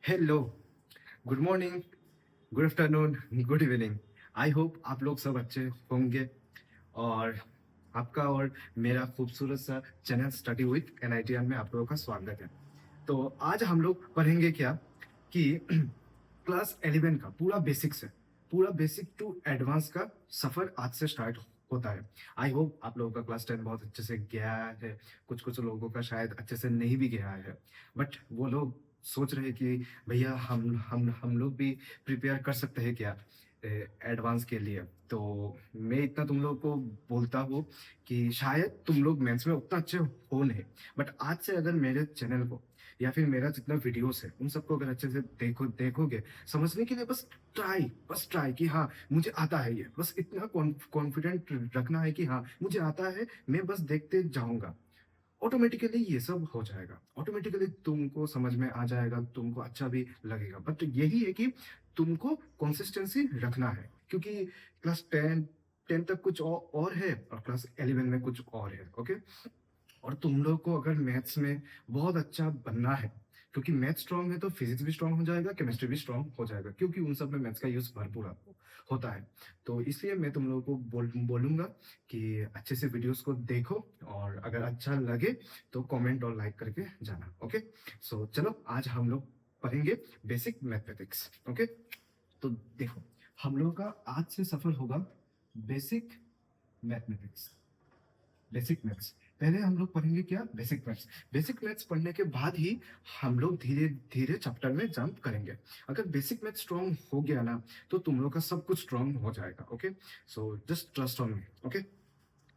Hello, good morning, good afternoon, good evening. I hope आप लोग सब अच्छे होंगे और आपका और मेरा खूबसूरत सा चैनल स्टडी विद एनआईटीएन में आप लोगों का स्वागत है। तो आज हम लोग पढ़ेंगे क्या कि क्लास 11 का पूरा बेसिक से पूरा बेसिक टू एडवांस का सफर आज से स्टार्ट होता है। आई होप आप लोगों का क्लास 10 बहुत अच्छे से गया है। कुछ कुछ लोगों का शायद अच्छे से नहीं भी गया है, बट वो लोग सोच रहे कि भैया हम लोग भी प्रिपेयर कर सकते हैं क्या एडवांस के लिए। तो मैं इतना तुम लोग को बोलता हूँ कि शायद तुम लोग मेंस में उतना अच्छे हो नहीं, बट आज से अगर मेरे चैनल को या फिर मेरा जितना वीडियोस है उन सबको अगर अच्छे से देखोगे, समझने के लिए बस ट्राई कि हाँ मुझे आता है, ये बस इतना कॉन्फिडेंट रखना है कि हाँ मुझे आता है, मैं बस देखते जाऊंगा। ऑटोमेटिकली ये सब हो जाएगा, ऑटोमेटिकली तुमको समझ में आ जाएगा, तुमको अच्छा भी लगेगा। बट यही है कि तुमको कंसिस्टेंसी रखना है, क्योंकि क्लास 10 तक कुछ और है और क्लास 11 में कुछ और है। ओके, और तुम लोग को अगर मैथ्स में बहुत अच्छा बनना है, क्योंकि मैथ स्ट्रांग है तो फिजिक्स भी स्ट्रांग हो जाएगा, केमिस्ट्री भी स्ट्रांग हो जाएगा, क्योंकि उन सब में मैथ्स का यूज भरपूर होता है। तो इसलिए मैं तुम लोगों को बोलूंगा कि अच्छे से वीडियोस को देखो और अगर अच्छा लगे तो कमेंट और लाइक करके जाना। ओके, सो चलो आज हम लोग पढ़ेंगे बेसिक मैथमेटिक्स। ओके, तो देखो हम लोगों का आज से सफर होगा बेसिक मैथमेटिक्स, बेसिक मैथ्स। पहले हम लोग पढ़ेंगे क्या, बेसिक मैथ्स। बेसिक मैथ्स पढ़ने के बाद ही हम लोग धीरे धीरे चैप्टर में जंप करेंगे। अगर बेसिक मैथ्स स्ट्रांग हो गया ना तो तुम लोग का सब कुछ स्ट्रांग हो जाएगा। Okay, so just trust on me. Okay,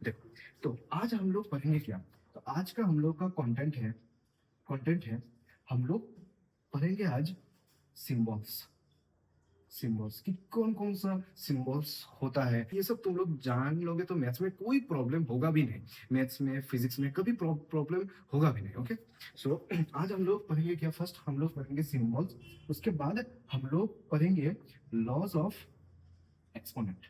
देखो तो आज हम लोग पढ़ेंगे क्या। तो आज का हम लोग का कंटेंट है हम लोग पढ़ेंगे आज सिंबल्स। सिंबल्स कि कौन कौन सा सिंबल्स होता है, ये सब तुम लोग जान लोगे तो मैथ्स में कोई प्रॉब्लम होगा भी नहीं। मैथ्स में फिजिक्स में कभी प्रॉब्लम होगा भी नहीं। ओके, सो आज हम लोग पढ़ेंगे क्या, फर्स्ट हम लोग पढ़ेंगे सिंबल्स, उसके बाद हम लोग पढ़ेंगे लॉज ऑफ एक्सपोनेंट।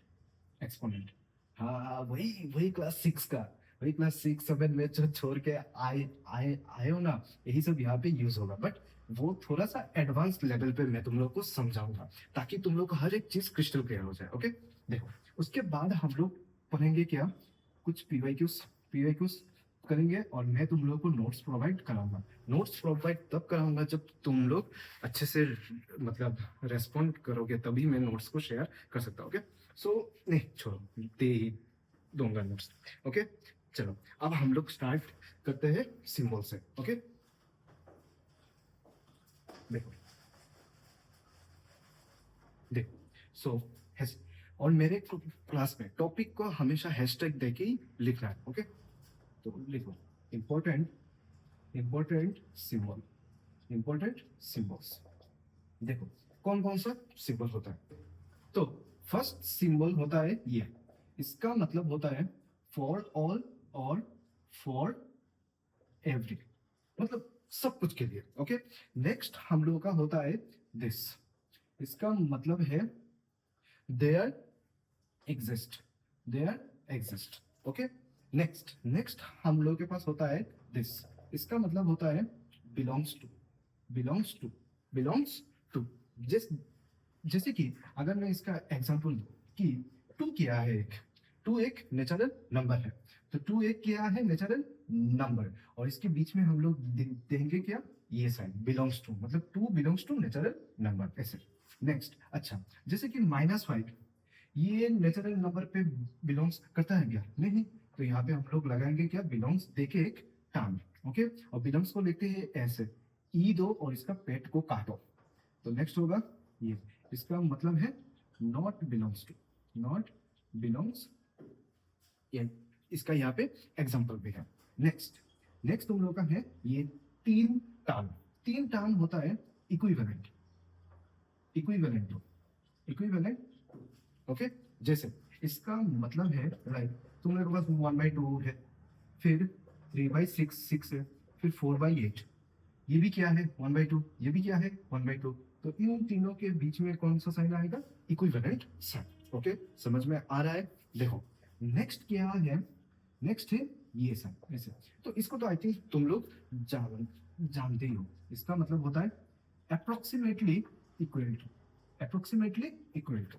एक्सपोनेंट, हाँ वही वही क्लास 6 का, वही क्लास 6 7 में जो छोड़ के आए आए आए हो ना, यही सब यहाँ पे यूज होगा। बट वो थोड़ा सा एडवांस लेवल पे मैं तुम लोग को समझाऊंगा, ताकि तुम लोग को हर एक चीज क्रिस्टल क्लियर हो जाए। ओके, देखो उसके बाद हम लोग पढ़ेंगे क्या, कुछ पीवाईक्यूज करेंगे और मैं तुम लोग को नोट्स प्रोवाइड कराऊंगा। नोट्स प्रोवाइड तब कराऊंगा जब तुम लोग अच्छे से मतलब रेस्पॉन्ड करोगे, तभी मैं नोट्स को शेयर कर सकता हूँ। ओके, सो नहीं छोड़ो, दे ही दूंगा नोट्स। ओके, चलो अब हम लोग स्टार्ट करते हैं सिंबल से। ओके, देखो देखो सो और मेरे क्लास में टॉपिक को हमेशा हैशटैग देके ही लिखना है। ओके, तो लिखो important, important symbol, important symbols. देखो कौन कौन सा सिंबल होता है। तो फर्स्ट सिंबल होता है ये, इसका मतलब होता है फॉर ऑल और फॉर एवरी, मतलब सब कुछ के लिए। ओके, नेक्स्ट हम लोगों का होता है दिस, इसका मतलब है there exist, there exist. Okay, next next हम लोगों के पास होता है दिस, इसका मतलब होता है belongs to, belongs to, belongs to. जिस जैसे कि अगर मैं इसका एग्जांपल दूं कि टू क्या है, एक टू एक नेचुरल नंबर है, तो टू एक क्या है, नेचुरल नंबर, और इसके बीच में हम लोग देंगे क्या, ये साइन बिलोंग्स टू, मतलब to belongs to natural number ऐसे। नेक्स्ट, अच्छा जैसे कि -5, ये नेचुरल नंबर पे बिलोंग्स करता है क्या, नहीं, तो यहाँ पे हम लोग लगाएंगे क्या, बिलोंग्स देके एक टर्म। ओके, और बिलोंग्स को लिखते हैं ऐसे, ई दो और इसका पेट को काटो, तो नेक्स्ट होगा ये, इसका मतलब है not belongs to, not belongs, इसका यहाँ पे एग्जांपल भी है। नेक्स्ट नेक्स्ट तुम लोग का है ये तीन टर्म, तीन टर्म होता है इक्विवेलेंट, इक्विवेलेंट इक्विवेलेंट। ओके, जैसे इसका मतलब है लाइक तुम लोग के पास 1/2 है, फिर 3/6 है, फिर 4/8, ये भी क्या है 1/2, ये भी क्या है 1/2, तो इन तीनों के बीच में कौन सा साइन आएगा, इक्विवेलेंट साइन। ओके, समझ में आ रहा है। देखो नेक्स्ट क्या है, नेक्स्ट है ये साइन ऐसे, तो इसको तो आई थिंक तुम लोग जानते ही हो, इसका मतलब होता है approximately equal to, approximately equal to,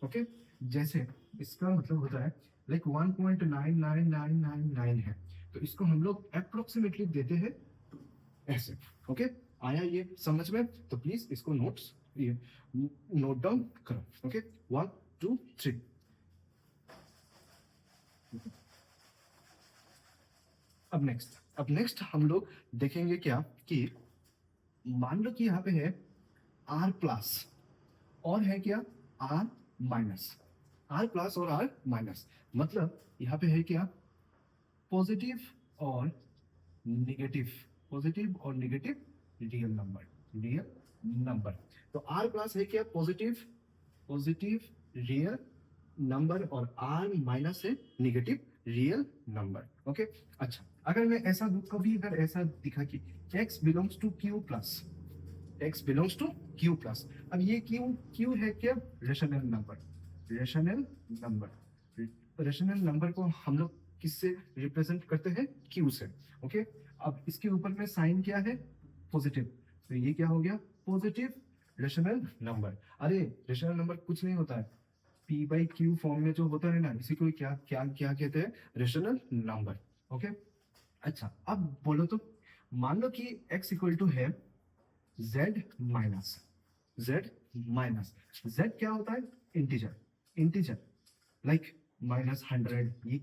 okay. जैसे इसका मतलब होता है लाइक 1.99999 है, तो इसको हम लोग अप्रोक्सीमेटली देते हैं ऐसे, ओके। आया ये समझ में? तो प्लीज इसको नोट्स ये नोट डाउन करो, ओके। 1 2 3। अब नेक्स्ट हम लोग देखेंगे क्या कि मान लो कि यहाँ पे है आर प्लस और है क्या आर माइनस, आर प्लस और आर माइनस, मतलब यहाँ पे है क्या पॉजिटिव और नेगेटिव, पॉजिटिव और negative real number, real number. तो आर प्लस है क्या पॉजिटिव, पॉजिटिव रियल नंबर, और आर माइनस है नेगेटिव रियल नंबर, ओके। अच्छा, अगर मैं ऐसा कभी अगर ऐसा दिखा कि x belongs to q plus, x belongs to q plus, अब ये q है क्या rational number, rational number, rational number को हम लोग किससे रिप्रेजेंट करते हैं q से, ओके। अब इसके ऊपर में साइन क्या है पॉजिटिव, तो ये क्या हो गया पॉजिटिव रेशनल नंबर। अरे रेशनल नंबर कुछ नहीं होता है, p बाई क्यू फॉर्म में जो होता है ना, इसी को क्या क्या क्या कहते हैं रेशनल नंबर, ओके। अच्छा, अब बोलो तो मान लो कि x इक्वल टू है z minus, z minus, z क्या होता है इंटीजर, इंटीजर लाइक -100, ये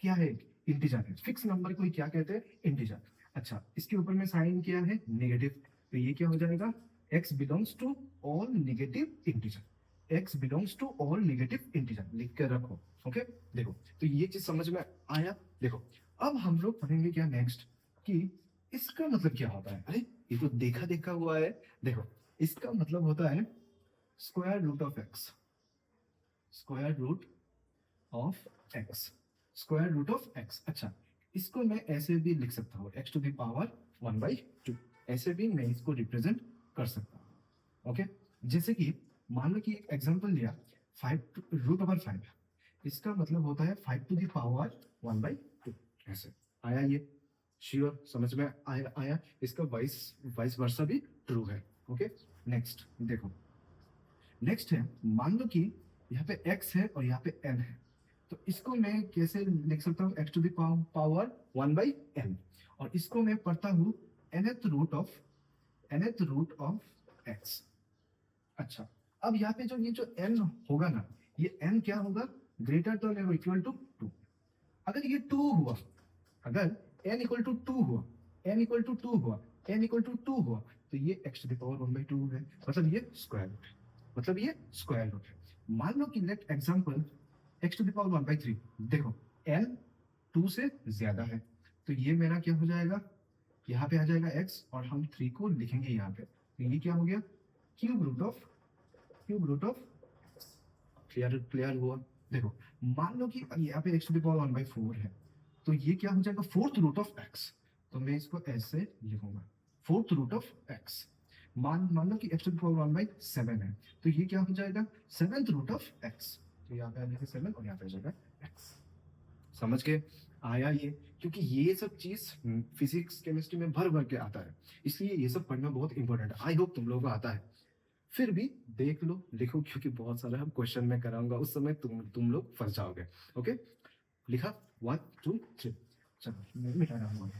क्या है इंटीजर है, फिक्स नंबर को क्या कहते हैं इंटीजर। अच्छा, इसके ऊपर में साइन क्या है नेगेटिव, तो ये क्या हो जाएगा x belongs to all negative integer, x belongs to all negative integer लिख कर रखो, ओके। देखो तो ये चीज समझ में आया। देखो अब हम लोग पढ़ेंगे क्या नेक्स्ट कि इसका मतलब क्या होता है। अरे ये तो देखा देखा हुआ है। देखो इसका मतलब होता है square root of x, square root of x, square root of x. अच्छा, इसको मैं ऐसे भी लिख सकता हूँ एक्स टू द पावर 1/2, ऐसे भी मैं इसको रिप्रेजेंट कर सकता हूँ, ओके। जैसे कि मान लो कि एक एग्जांपल लिया 5 रूट ओवर 5, इसका मतलब होता है 5 टू द पावर 1/2, ऐसे आया ये श्योर समझ में आया। इसका वाइस वाइस वर्सा भी ट्रू है, ओके। नेक्स्ट देखो, नेक्स्ट है मान लो कि यहाँ पे x है और यहाँ पे n है, तो इसको मैं कैसे लिख सकता हूँ x to the power 1/n, और इसको मैं पढ़ता हूँ nth रूट ऑफ x। अच्छा, अब यहाँ पे ये जो n होगा ना, ये n क्या होगा ग्रेटर देन और इक्वल टू 2। अगर ये 2 हुआ, अगर n इक्वल टू 2 हुआ, n इक्वल टू 2 हुआ, n इक्वल टू 2 हुआ, तो ये x टू द पावर 1/2 है, मतलब ये स्क्वायर रूट है, मतलब ये स्क्वायर रूट है। मान लो कि let example x to the power 1/3, देखो n 2 से ज्यादा है, तो ये मेरा क्या हो जाएगा, यहाँ पे आ जाएगा x और हम 3 को लिखेंगे यहाँ पे, तो ये क्या हो गया cube root of clear clear हुआ। देखो मान लो कि यहाँ पे x टू द पावर 1/4 है, तो ये क्या हो जाएगा फोर्थ रूट ऑफ x, तो मैं इसको ऐसे लिखूंगा फोर्थ रूट ऑफ x। मान लो कि x टू द पावर 1/7 है, तो ये क्या हो जाएगा सेवेंथ रूट ऑफ x, तो यहाँ पे आ जाएगा 7 और यहाँ पे आ जाएगा x। समझ के आया ये, क्योंकि ये सब चीज फिजिक्स केमिस्ट्री में भर भर के आता है, इसलिए ये सब पढ़ना बहुत इंपॉर्टेंट है। आई होप तुम लोगों को आता है, फिर भी देख लो लिखो, क्योंकि बहुत सारा हम क्वेश्चन में कराऊंगा, उस समय तुम लोग फंस जाओगे, ओके। लिखा 1 2 3, चलो मैं मिटा रहा हूँ।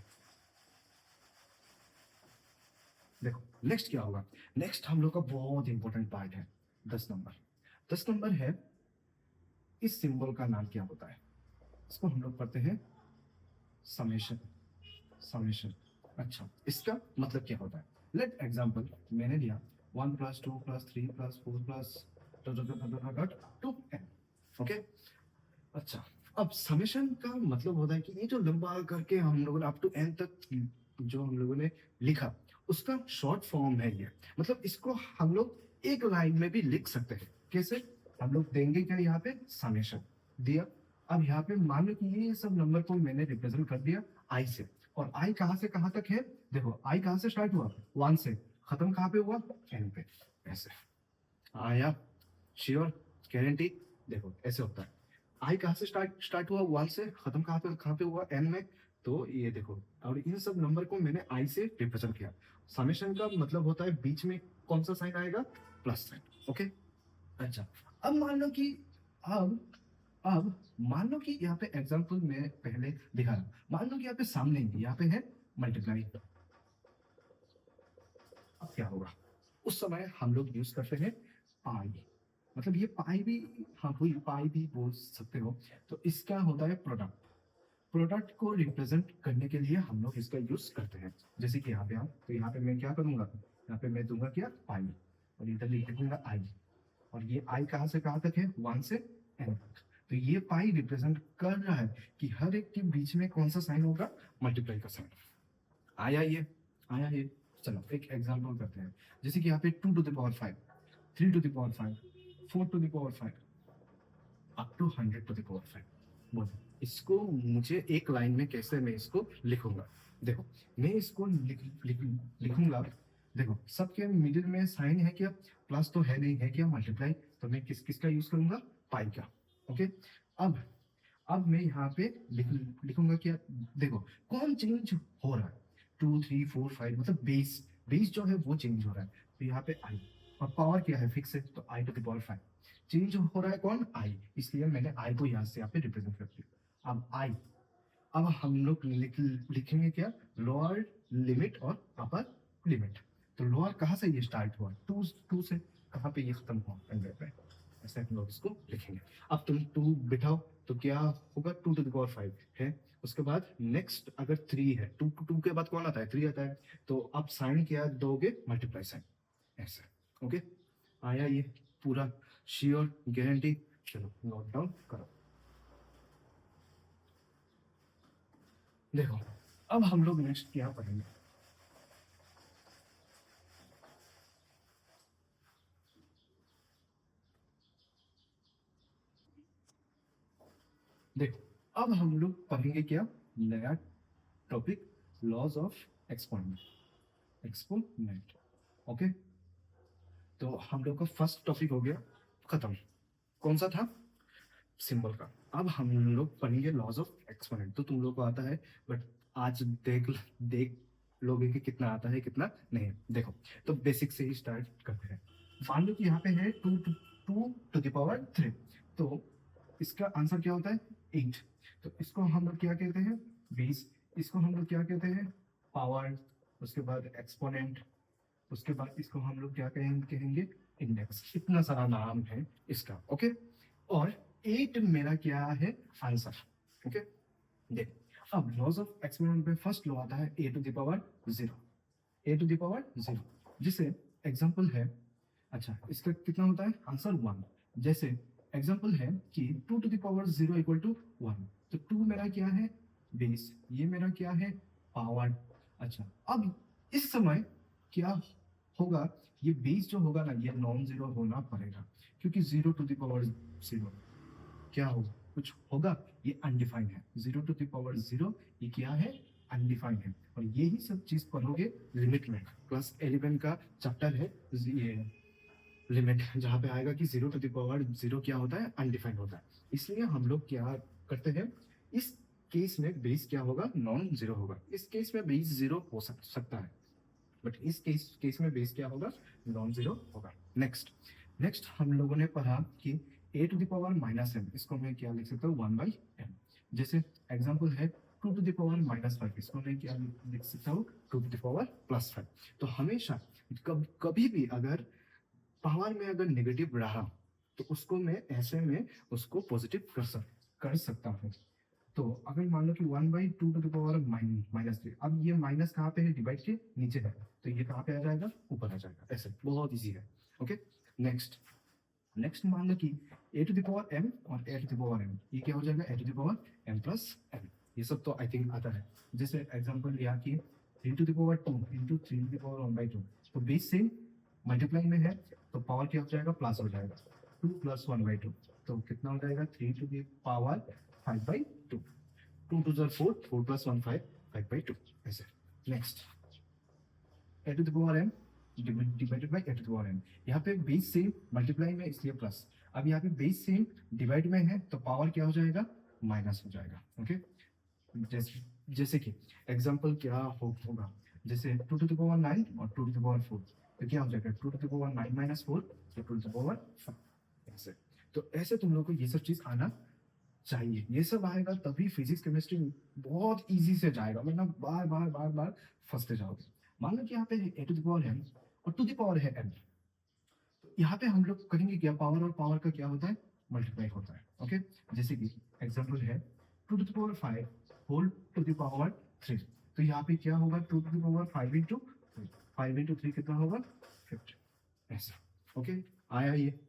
देखो नेक्स्ट क्या होगा, नेक्स्ट हम लोग का बहुत इंपॉर्टेंट पार्ट है 10 नंबर। 10 नंबर है, इस सिंबल का नाम क्या होता है, इसको हम लोग पढ़ते हैं समेशन, समेशन। अच्छा, इसका मतलब क्या होता है, लेट एग्जांपल मैंने लिया 1 + 2 + 3 + 4 + टू n, ओके। अच्छा, अब समेशन का मतलब होता है कि ये जो लंबा करके हम लोगों ने अप टू n तक जो हम लोगों ने लिखा, उसका शॉर्ट फॉर्म है ये, मतलब इसको हम लोग एक लाइन में भी लिख सकते हैं। कैसे, हम लोग देंगे क्या यहाँ पे समेशन दिया, अब यहाँ पे मान लो कि ये सब नंबर को मैंने रिप्रेजेंट कर दिया i से, और i कहाँ से कहाँ तक है, देखो i कहाँ से स्टार्ट हुआ 1 से, खत्म कहाँ पे हुआ n पे, ऐसे आया श्योर गारंटी। देखो ऐसे होता है, आई कहाँ से स्टार्ट हुआ 1 से, खत्म कहाँ पे हुआ n में, तो ये देखो, और इन सब नंबर को मैंने i से रिप्रेजेंट किया, समेशन का मतलब होता है बीच में कौन सा साइन आएगा, प्लस साइन। ओके, अच्छा अब मान लो कि अब अब मान लो कि यहाँ पे एग्जांपल में पहले दिखा रहा हूं। मान लो कि यहाँ पे सामने ही यहाँ पे है मल्टीप्लाई। अब क्या होगा, उस समय हम लोग यूज करते हैं पाई, मतलब ये पाई भी, हाँ वही पाई भी बोल सकते हो। तो इसका होता है प्रोडक्ट। प्रोडक्ट को रिप्रेजेंट करने के लिए हम लोग इसका यूज करते हैं। जैसे कि यहाँ पे हम, तो यहाँ पे मैं क्या करूंगा, यहाँ पे मैं दूंगा क्या, पाई, और इधर लिख दूंगा आई। और ये आई कहाँ से कहाँ तक है, 1 से n तक। तो ये पाई रिप्रेजेंट कर रहा है कि हर एक के बीच में कौन सा साइन होगा, मल्टीप्लाई का साइन। आया ये, आया ये। चलो एक एग्जांपल करते हैं। जैसे कि यहाँ पे 2 to the power 5, 3 to the power 5, 4 to the power 5, up to 100 to the power 5। बोलो इसको मुझे एक लाइन में कैसे मैं इसको लिखूंगा। देखो मैं इसको लिखूंगा। देखो सबके मिडिल में साइन है क्या, प्लस तो है नहीं, है क्या मल्टीप्लाई। तो मैं किसका यूज करूंगा, पाई का। ओके, अब मैं यहाँ पे लिखूंगा क्या, देखो कौन चेंज हो रहा है, 2 3 4 5, मतलब बेस बेस जो है वो चेंज हो रहा है। तो यहाँ पे आई, और पावर क्या है, फिक्स है, तो आई टू द पावर 5। चेंज हो रहा है कौन, आई, इसलिए मैंने आई को यहाँ से यहाँ पे रिप्रेजेंट कर दिया। अब आई, अब हम लोग लिखेंगे क्या, लोअर लिमिट और अपर लिमिट। तो लोअर कहाँ से ये स्टार्ट हुआ, टू से, कहाँ पे ये खत्म हुआ, 100 पे। ऐसे हम लोग इसको लिखेंगे। अब तुम टू बिठाओ तो क्या होगा, 2 to the power 5 है। उसके बाद नेक्स्ट अगर 3 है, टू के बाद कौन आता है, 3 आता है। तो अब साइन क्या दोगे, मल्टीप्लाई साइन, ऐसे। ओके, आया ये पूरा, श्योर, गारंटी। चलो नोट डाउन करो। देखो अब हम लोग नेक्स्ट क्या पढ़ेंगे। देखो अब हम लोग पढ़ेंगे क्या, नया topic, laws of exponent, exponent. Okay, तो हम लोग का फर्स्ट टॉपिक हो गया खत्म। कौन सा था, सिंबल का। अब हम लोग पढ़ेंगे लॉज ऑफ एक्सपोनेंट। तो तुम लोग को आता है, बट आज देख देख लोगे कि कितना आता है कितना नहीं। देखो तो बेसिक से ही स्टार्ट करते हैं। मान लो कि यहाँ पे है 2 to the power 3। तो इसका आंसर क्या होता है, 8। तो इसको हम लोग क्या कहते हैं, 20। इसको हम लोग क्या कहते हैं, पावर। उसके बाद एक्सपोनेंट। उसके बाद इसको हम लोग क्या कहेंगे, इंडेक्स। इतना सारा नाम है इसका। ओके, और 8 मेरा क्या है, आंसर। ओके, देख अब लॉज ऑफ एक्सपोनेंट में फर्स्ट लॉ आता है a to the power 0, a to the power 0, जिसे एग्जांपल है। अच्छा इसका कितना होता है, आंसर 1। जैसे एग्जांपल है कि 2 to the power 0 equal to 1। तो 2 मेरा क्या है, बेस, ये मेरा क्या है, पावर। अच्छा अब इस समय क्या होगा, ये बेस जो होगा ना, ये नॉन जीरो होना पड़ेगा, क्योंकि 0 to the power 0 क्या होगा, कुछ होगा, ये अनडिफाइंड है। 0 to the power 0 ये क्या है, अनडिफाइंड है। और यही सब चीज पढ़ोगे लिमिट में। क्लास 11 का चैप्टर है ये लिमिट, जहाँ पे आएगा कि 0 to the power 0 क्या होता है, अनडिफाइंड होता है। इसलिए हम लोग क्या करते हैं, इस केस में बेस क्या होगा, नॉन जीरो होगा। इस केस में बेस जीरो हो सकता है, बट इस केस में बेस क्या होगा, नॉन जीरो होगा। नेक्स्ट नेक्स्ट हम लोगों ने पढ़ा कि a to the power minus m, इसको मैं क्या लिख सकता हूँ, 1/m। जैसे एग्जांपल है 2 to the power -5, इसको मैं क्या लिख सकता हूँ, 2 to the power +5। तो हमेशा कभी भी अगर पावर में अगर नेगेटिव रहा, तो उसको मैं ऐसे में उसको पॉजिटिव कर सकता हूँ। तो अगर मान लो कि 1/2 to the power -3, अब ये माइनस कहाँ पे है, डिवाइड के नीचे है, तो ये कहाँ पे आ जाएगा, ऊपर आ जाएगा। ऐसे बहुत इजी है। ओके, नेक्स्ट नेक्स्ट मान लो कि a to the power m और a to the power m, ये क्या हो जाएगा, a to the power m plus m। ये सब तो आई थिंक आता है। जैसे एग्जांपल लिया कि 3 to the power 2 into 3 to the power 1/2, तो बेस सेम मल्टीप्लाई में है, तो पावर क्या हो जाएगा, प्लस हो जाएगा, 2 + 1/2। तो कितना हो जाएगा, 3 to the power 5/2। 2 2 are 4, 4 + 1 5, 5/2। ऐसे next a to the power m divided by a to the power m। यहाँ पे बेस सेम मल्टीप्लाई में, इसलिए प्लस। अब यहाँ पे बेस सेम डिवाइड में है, तो पावर क्या हो जाएगा, माइनस हो जाएगा। ओके, जैसे कि एग्जांपल क्या होगा, जैसे 2 टू द पावर 9 और 2 टू द पावर 4, तो क्या हो जाएगा 2 टू द पावर 9 माइनस 4 तो 2 टू द पावर 5 ऐसे। तो ऐसे तुम लोग को ये सब चीज आना चाहिए, ये सब आएगा तभी फिजिक्स केमिस्ट्री बहुत इजी से जाएगा, वरना बार बार बार बार फंसते जाओगे। मान लो कि यहाँ पे ए टू द पावर m और टू द पावर है m, तो यहाँ पे हम लोग करेंगे क्या, पावर और पावर का क्या होता है, मल्टीप्लाई होता है। ओके, जैसे कि एग्जांपल है 2 to the power 5 whole to the power 3, तो यहाँ पे क्या होगा 2 to the power 5 into 3, 5 into 3 कितना होगा 50 ऐसा। ओके, आया ये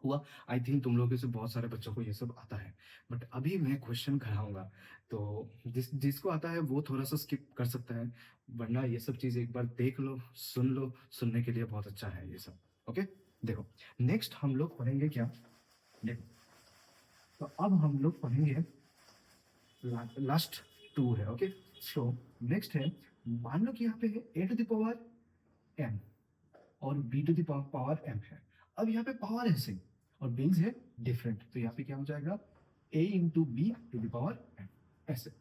हुआ। आई थिंक तुम लोगों से बहुत सारे बच्चों को ये सब आता है, बट अभी मैं क्वेश्चन कराऊंगा, तो जिसको आता है वो थोड़ा सा स्किप कर सकता है, वरना ये सब चीज़ एक बार देख लो, सुन लो, सुनने के लिए बहुत अच्छा है ये सब। ओके, देखो नेक्स्ट हम लोग पढ़ेंगे क्या, देखो तो अब हम लोग पढ़ेंगे लास्ट 2 है। ओके, सो नेक्स्ट है, मान लो कि यहाँ पे है a to the power m और b to the power m है। अब यहाँ पे पावर है सेम और बेस है डिफरेंट, तो यहाँ पे क्या हो जाएगा a into b to the power m ऐसे।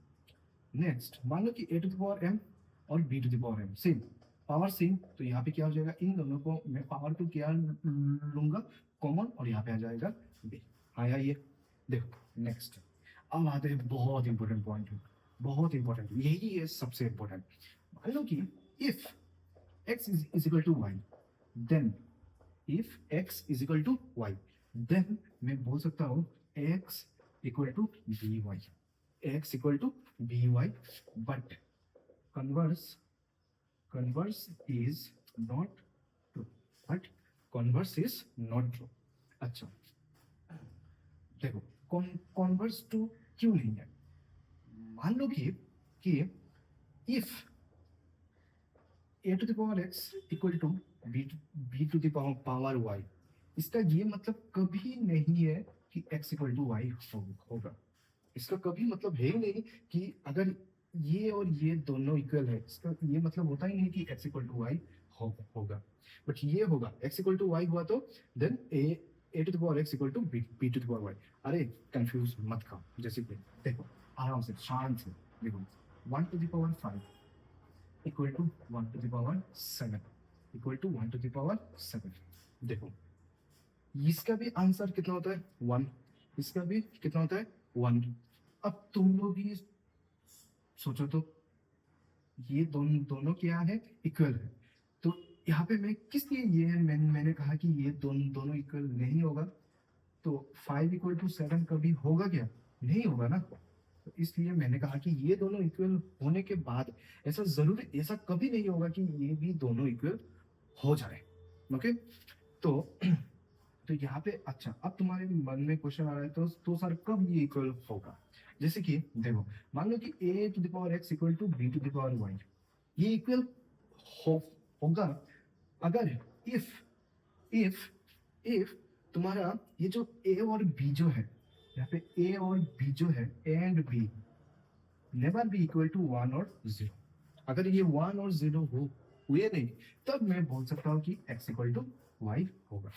नेक्स्ट मान लो कि a to the power m और b to the power m same, power same, तो यहाँ पे क्या हो जाएगा, इन दोनों को मैं पावर को क्या लूंगा कॉमन, और यहाँ पे आ जाएगा b। आया ये, देखो नेक्स्ट अब आते हैं बहुत इंपॉर्टेंट पॉइंट, बहुत इंपॉर्टेंट, यही है सबसे इंपॉर्टेंट। मान लो कि if x is equal to y, then if x is equal to y, then मैं बोल सकता हूँ x equal to by, x equal to by, but converse is not true, but converse is not true। अच्छा देखो converse to क्यों नहीं है, मान लो कि if a to the power x equal to b to the power y, इसका ये मतलब कभी नहीं है कि x इक्वल टू y होगा, इसका कभी मतलब है ही नहीं कि अगर ये और ये दोनों इक्वल है, इसका ये मतलब होता ही नहीं कि x इक्वल टू y होगा, बट ये होगा x इक्वल टू y हुआ तो then a to the power x equal to b to the power y। अरे कंफ्यूज मत खाओ, जैसे कि देखो आराम से शांत से देखो 1 to the power 5 equal to 1 to the power 7 equal to 1 to the power 7। देखो इसका भी आंसर कितना होता है 1, इसका भी कितना होता है 1। अब तुम लोग ही सोचो तो ये दोनों क्या है, इक्वल है, तो यहाँ पे मैं किस लिए ये मैंने कहा कि ये दोनों इक्वल नहीं होगा, तो 5 इक्वल टू 7 कभी होगा क्या, नहीं होगा ना, तो इसलिए मैंने कहा कि ये दोनों इक्वल होने के बाद ऐसा जरूर, ऐसा कभी नहीं होगा कि ये भी दोनों इक्वल हो जाए। ओके, तो यहाँ पे अच्छा अब तुम्हारे मन में क्वेश्चन आ रहा है तो सर कब ये इक्वल होगा, जैसे कि देखो मान लो कि a to the power x equal to b to the power y, ये इक्वल होगा अगर इफ तुम्हारा ये जो a और b जो है, यहाँ पे a और b जो है and b never be equal to 1 और 0, अगर ये 1 और 0 हुए नहीं तब मैं बोल सकता हूँ कि x इक्वल टू y होगा।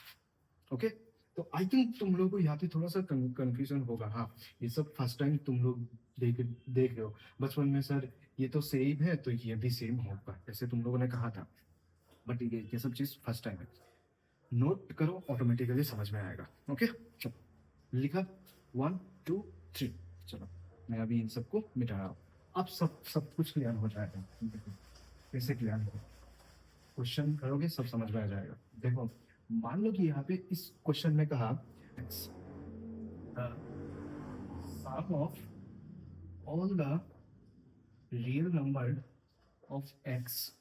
ओके, तो आई थिंक तुम लोगों को यहाँ पे थोड़ा सा कंफ्यूजन होगा। हाँ, ये सब फर्स्ट टाइम तुम लोग देख रहे हो, बचपन में सर ये तो सेम है तो ये भी सेम होगा ऐसे तुम लोगों ने कहा था, बट ये सब चीज फर्स्ट टाइम है, नोट करो ऑटोमेटिकली समझ में आएगा। ओके चलो लिखा 1 2 3, चलो मैं अभी इन सबको मिटा रहा हूँ, अब सब कुछ क्लियर हो जाएगा। देखो कैसे क्लियर हो, क्वेश्चन करोगे सब समझ में आ जाएगा। देखो मान लो कि यहाँ पे इस क्वेश्चन में कहा sum of all the real number of x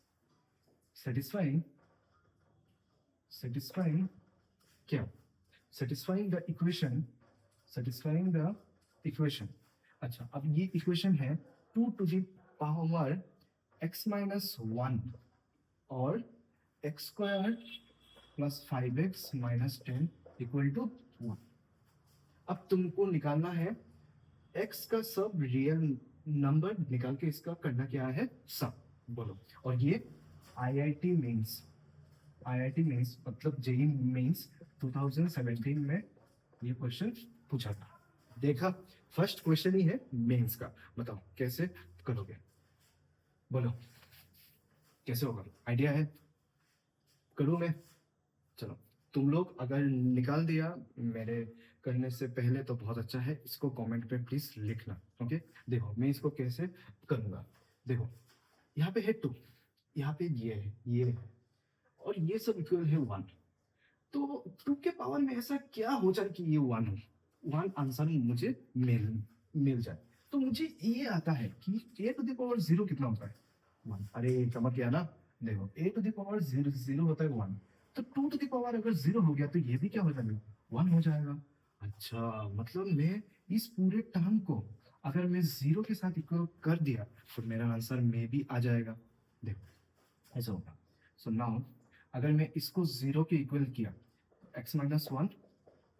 satisfying क्या, satisfying the equation। अच्छा अब ये इक्वेशन है 2 to the power x minus 1 और x square plus 5x minus 10 equal to 1। अब तुमको निकालना है x का सब रियल नंबर निकाल के इसका करना क्या है सब, बोलो। और ये आईआईटी मेंस मतलब जेई मेंस 2017 में ये क्वेश्चन पूछा था, देखा फर्स्ट क्वेश्चन ही है मेंस का, बताओ कैसे करोगे, बोलो। कैसे होगा, आइडिया है? करूँ मैं? चलो, तुम लोग अगर निकाल दिया मेरे करने से पहले तो बहुत अच्छा है, इसको कमेंट पे प्लीज लिखना। ओके, देखो मैं इसको कैसे करूँगा। देखो यहाँ पे है 2, यहाँ पे ये है, ये है, और ये सब इक्वल है 1। तो 2 के पावर में ऐसा क्या हो जाए कि ये 1 हो, 1 आंसर मुझे मिल मिल जाए। तो मुझे ये आता है कि ए टू द पावर 0 कितना होता है? 1। अरे चमक गया ना। देखो ए टू द पावर 0 0 होता है 1, तो 2 टू द पावर अगर 0 हो गया तो ये भी क्या हो जाएगा? 1 हो जाएगा। अच्छा, मतलब मैं इस पूरे टर्म को अगर मैं 0 के साथ इक्वल कर दिया तो मेरा आंसर में भी आ जाएगा। देखो ऐसा होगा। सो नाउ अगर मैं इसको 0 के इक्वल किया, x माइनस 1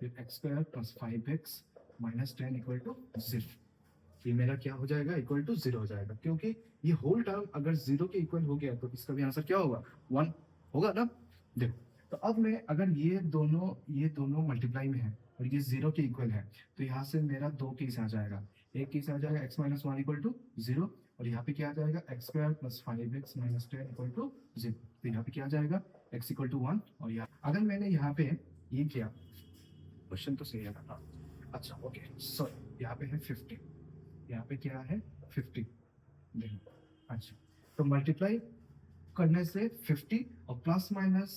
फिर x square plus 5x minus 10 equal to 0, ये मेरा क्या हो जाएगा? इक्वल टू 0 हो जाएगा, क्योंकि ये होल टर्म अगर 0 के इक्वल हो गया तो इसका भी आंसर क्या होगा? 1 होगा ना। देखो, तो अब मैं अगर ये दोनों मल्टीप्लाई में है और ये 0 के इक्वल है, तो यहाँ से मेरा 2 केस आ जाएगा। एक केस आ जाएगा x माइनस 1 इक्वल टू 0, और यहाँ पे क्या आ जाएगा? X square plus 5x minus 10 equal to 0। तो यहाँ पे क्या आ जाएगा? x equal to 1। और यहाँ अगर मैंने यहाँ पे ये किया, क्वेश्चन तो सही है ना? हाँ। अच्छा ओके, सॉरी, यहाँ पे है 50, यहाँ पे क्या है? 50। देखो, अच्छा, तो मल्टीप्लाई करने से 50 और प्लस माइनस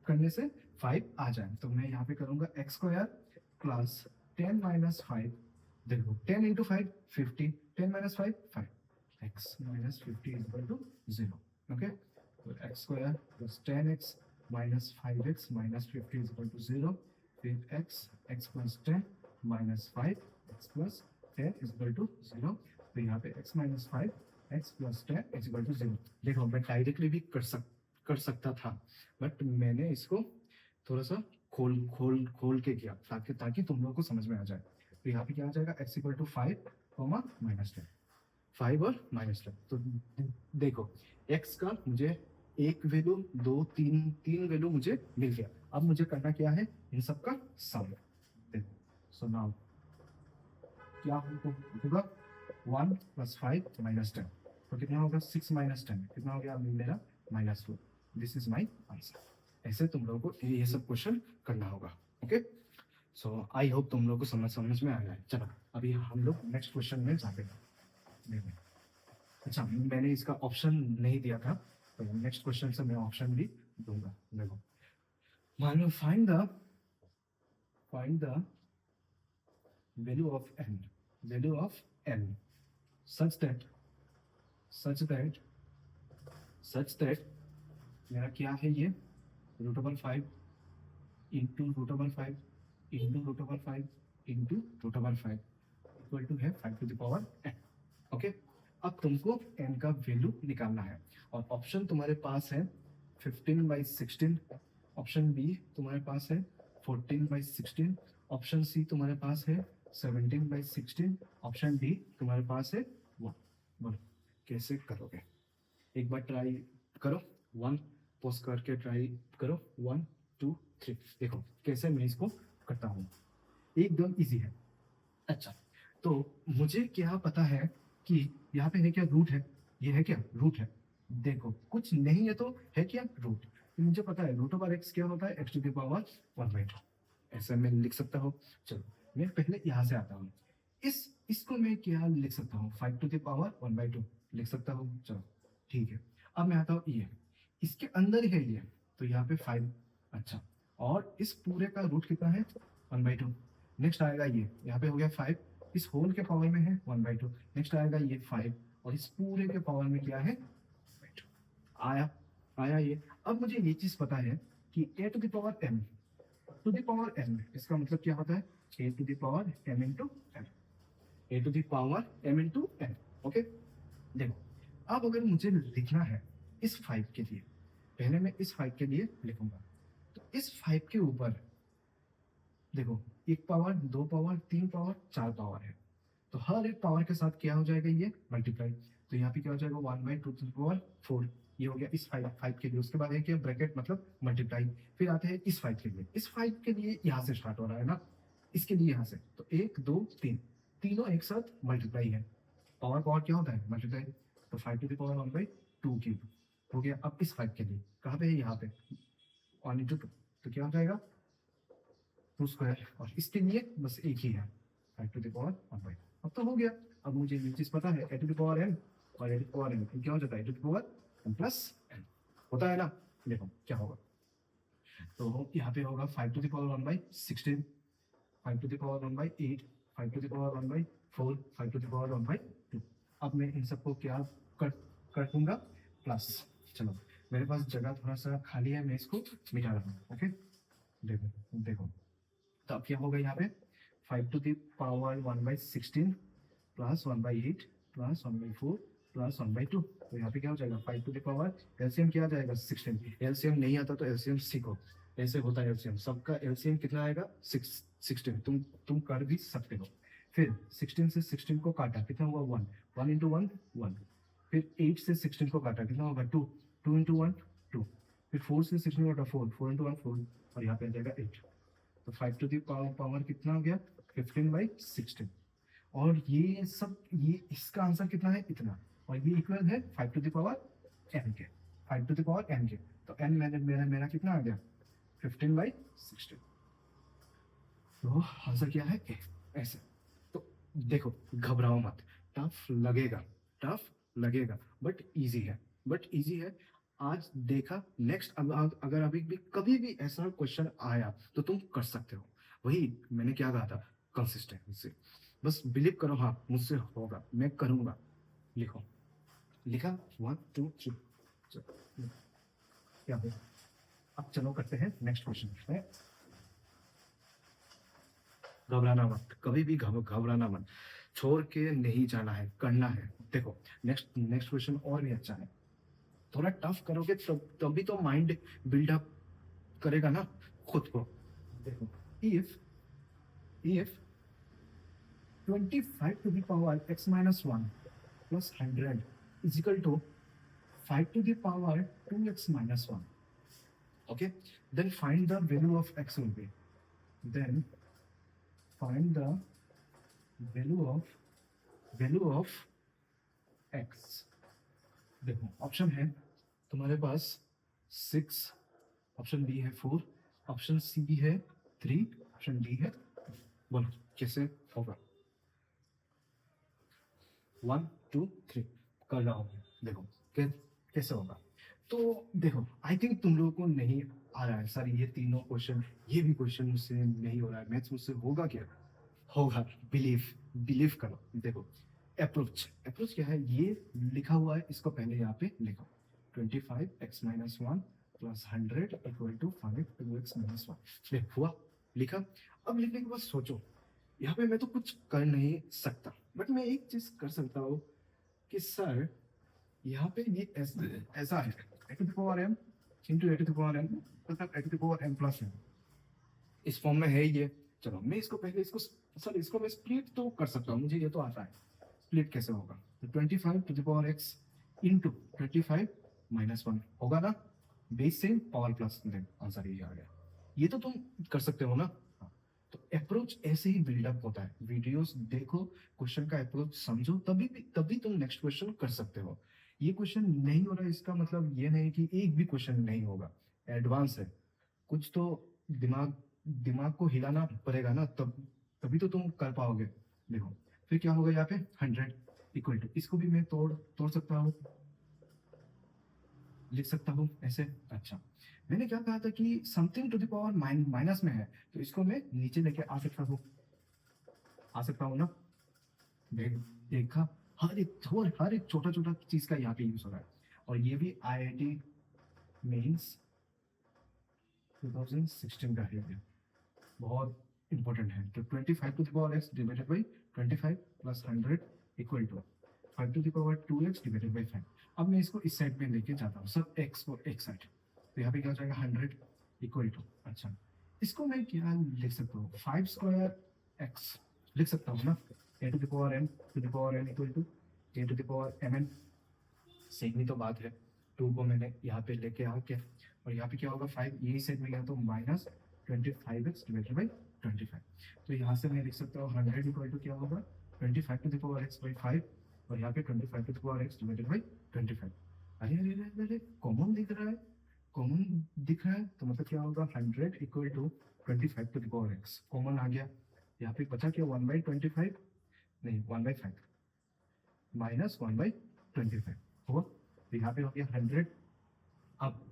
करने से 5 आ जाए, तो मैं यहाँ पे करूँगा एक्स स्क्वायर प्लस 10 माइनस 5। देखो 10 into 5 50, 10 minus 5 5, x minus 50 is equal to 0। Okay, तो x square plus 10x minus 5x minus 50 is equal to 0, फिर x plus 10 minus 5 x plus 10 is equal to 0। तो यहाँ पे x minus 5 x plus 10 is equal to 0। देखो मैं directly भी कर सकता था, बट मैंने इसको थोड़ा सा खोल के किया ताकि तुम लोगों को समझ में आ जाए। तो यहाँ पे क्या आ जाएगा? x इक्वल टू 5 माइनस 10, 5 और माइनस 10। तो देखो x का मुझे एक वैल्यू, दो, तीन वैल्यू मुझे मिल गया। अब मुझे करना क्या है? इन सब का सम। सो नाउ क्या होगा? 1 प्लस 5 माइनस 10, तो कितना होगा? 6 माइनस 10 कितना हो गया मेरा? Minus 4। This is my answer. ऐसे तुम लोगों को ये सब क्वेश्चन करना होगा। ओके, सो आई होप तुम लोगों को समझ में आया है। चलो अभी हम लोग नेक्स्ट क्वेश्चन में जाते हैं। अच्छा, मैंने इसका ऑप्शन नहीं दिया था, तो नेक्स्ट क्वेश्चन से मैं ऑप्शन भी दूंगा। देखो, मान लो find the value of n such that मेरा क्या है? ये root over 5 into root over 5 into root over 5 into root over 5 equal to है 5 to the power n। Okay, अब तुमको n का वैल्यू निकालना है, और ऑप्शन तुम्हारे पास है 15/16, ऑप्शन बी तुम्हारे पास है 14/16, ऑप्शन सी तुम्हारे पास है 17/16, ऑप्शन डी तुम्हारे पास है 1। बोलो कैसे करोगे? एक बार ट्राई करो, 1 पोस्ट करके ट्राई करो, 1 2 3। देखो कैसे मैं इसको करता हूँ, एकदम इजी है। अच्छा, तो मुझे क्या पता है कि यहाँ पे है क्या? रूट है। ये है क्या? रूट है। देखो कुछ नहीं है तो है क्या? रूट। तो मुझे पता है रूट ओवर एक्स क्या होता है? X to the power 1/2। ऐसा मैं लिख सकता हूँ। चलो मैं पहले यहाँ से आता हूँ, इसको मैं क्या लिख सकता हूँ? 5 टू द पावर 1/2 लिख सकता हूँ। चलो ठीक है, अब मैं आता हूँ ये, इसके अंदर है ये, तो यहाँ पे 5। अच्छा, और इस पूरे का रूट कितना है? 1/2। नेक्स्ट आएगा ये, यहाँ पे हो गया 5, इस होल के पावर में है 1/2। नेक्स्ट आएगा ये 5, और इस पूरे के पावर में क्या है? 1/2। आया आया ये। अब मुझे ये चीज पता है कि a to the power m to the power m, इसका मतलब क्या होता है? a to the power m into m, a to the power m into m। Okay, देखो अब अगर मुझे लिखना है इस 5 के लिए, पहले मैं इस 5 के लिए लिखूंगा, तो इस 5 के ऊपर देखो एक पावर, दो पावर, तीन पावर, चार पावर है, तो हर एक पावर के साथ क्या हो जाएगा? ये मल्टीप्लाई। तो यहाँ पे क्या हो जाएगा? 1/2 टू द पावर 4। ये हो गया इस 5 के लिए। उसके बाद है क्या? ब्रैकेट मतलब मल्टीप्लाई। फिर आते हैं इस 5 के लिए, इस 5 के लिए यहाँ से स्टार्ट हो रहा है ना, इसके लिए यहाँ से, तो 1 2 3, तीनों एक साथ मल्टीप्लाई है। पावर पावर क्या होता है? मल्टीप्लाई। तो 5 टू द पावर 1/2 क्यूब। हो गया। अब इस 5 के लिए कहाँ पे है, यहाँ पे 1 into 2, तो क्या हो जाएगा 2 स्क्वायर। और इसके लिए बस एक ही है 5 to the power 1/। अब तो हो गया। अब मुझे ये चीज़ पता है a to the power n और a to the power n क्या हो जाता है a to the power n+n होता है ना। देखो क्या होगा, तो यहाँ पे होगा 5 to the power 1/16, 5 to the power 1/8, 5 to the power 1/4, 5 to the power 1/2। अब मैं इन सबको क्या कर कर दूंगा प्लस। चलो मेरे पास जगह थोड़ा सा खाली है, मैं इसको मिटा रहा हूँ। ओके देखो देखो, तो अब क्या होगा यहाँ पे 5 to the power 1/16 plus 1/8 plus 1/4 plus 1/2। तो यहाँ पे क्या हो जाएगा 5 to the power, एलसीएम क्या आ जाएगा 16। एलसीएम नहीं आता तो एलसीएम सीखो, ऐसे होता है एलसीएम। सबका एलसीएम कितना आएगा 16। तुम कर भी सकते हो। फिर 16 से 16 को काटा कितना हुआ 1, 1 into 1 1। फिर 8 से 16 को काटा कितना होगा 2, 2 into 1 2। फिर 4 से 16 को काटा 4, 4 into 1 4, और यहाँ पे आ जाएगा 8। तो 5 to the power कितना हो गया 15/16। और ये सब, ये इसका आंसर कितना है इतना, और ये इक्वल है 5 to the power n के, 5 to the power n के। तो n मेरा कितना आ गया 15/16। तो आंसर क्या है ए, ऐसे। तो देखो घबराओ मत, टफ लगेगा बट इजी है, आज देखा। नेक्स्ट अगर अभी भी कभी भी ऐसा क्वेश्चन आया तो तुम कर सकते हो। वही मैंने क्या कहा था, कंसिस्टेंसी। बस बिलीव करो, हाँ मुझसे होगा, मैं करूंगा। लिखो, लिखा 1 2 3, क्या हो। अब चलो करते हैं नेक्स्ट क्वेश्चन। घबराना मत, कभी भी घबराना मत, छोड़ के नहीं जाना है, करना है। देखो नेक्स्ट क्वेश्चन और भी अच्छा है। थोड़ा टफ करोगे तभी तो माइंड बिल्डअप करेगा ना खुद को। देखो if 25 to the power x-1 plus 100 is equal to 5 to the power 2x-1, okay, then find the value of x will be, then find the value of x। देखो option है तुम्हारे पास 6, option b है 4, option c है 3, option d है। बोलो कैसे होगा। 1 2 3 कर रहा हूँ। देखो कैसे होगा। तो देखो आई थिंक तुम लोगों को नहीं आ रहा है सर ये तीनों क्वेश्चन, ये भी क्वेश्चन मुझसे नहीं हो रहा है, मैथ्स मुझसे होगा क्या, होगा। बिलीव करो। देखो अप्रोच क्या है, ये लिखा हुआ है, इसको पहले यहाँ पे लिखो 25x-1 plus 100 equal to 5 2x-1। हुआ, लिखा। अब लिखने के बाद सोचो, यहाँ पे मैं तो कुछ कर नहीं सकता, बट मैं एक चीज कर सकता हूँ कि सर यहाँ पे ये ऐसा है a to the power m into a to the power n मतलब a to the power m+n इस फॉर्म में है ये। चलो मैं इसको पहले इसको मैं स्प्लिट तो कर सकता हूँ, मुझे ये तो आता है। स्प्लिट कैसे होगा, तो 25 to the power x into 25-1 होगा ना, बेस से पावर प्लस आंसर ये आ गया। ये तो तुम कर सकते हो ना। हाँ, तो अप्रोच ऐसे ही बिल्डअप होता है। वीडियोस देखो, क्वेश्चन का अप्रोच समझो, तभी तुम नेक्स्ट क्वेश्चन कर सकते हो। ये क्वेश्चन नहीं हो रहा है इसका मतलब ये नहीं कि एक भी क्वेश्चन नहीं होगा, एडवांस है। कुछ तो दिमाग को हिलाना पड़ेगा ना, तभी तो तुम कर पाओगे। देखो फिर क्या होगा यहाँ पे 100 इक्वल टू, इसको भी मैं तोड़ सकता हूँ, लिख सकता हूँ ऐसे। अच्छा मैंने क्या कहा था कि something to the power minus में है, तो इसको मैं नीचे लेके आ सकता हूँ ना। देखा, हर एक छोटा छोटा चीज का यहाँ पे यूज हो रहा है। और ये भी IIT मेंस 2016 का है, बहुत इंपॉर्टेंट है। तो 25 to the power x divided by 25 plus 100 equal to 5 to the power 2x divided by 5। अब मैं इसको इस साइड में लेके जाता हूँ, सब x को एक साइड, तो यहाँ पे क्या हो जाएगा 100 इक्वल टू, अच्छा इसको मैं क्या लिख सकता हूँ 5 स्क्वायर x लिख सकता हूँ ना, a to the power m to the power n equal to a to the power mn। Same ही तो बात है। 2 को मैंने यहाँ पे लेके आके, और यहाँ पे क्या होगा 5 यही साइड में गया तो माइनस 25x डिवाइडेड बाई 25। तो यहाँ से मैं लिख सकता हूँ 100 इक्वल टू क्या होगा 25 to the power x by 5, और यहाँ पे 25 to the power x divided by 25। अरे अरे अरे अरे, कॉमन दिख रहा है, कॉमन दिख रहा है, तो मतलब क्या होगा, 100 equal to 25 to the power x, common आ गया। यहाँ पे बचा क्या, 1/25, नहीं 1/5 माइनस 1/25 हुआ, तो यहाँ पे हो गया 100। अब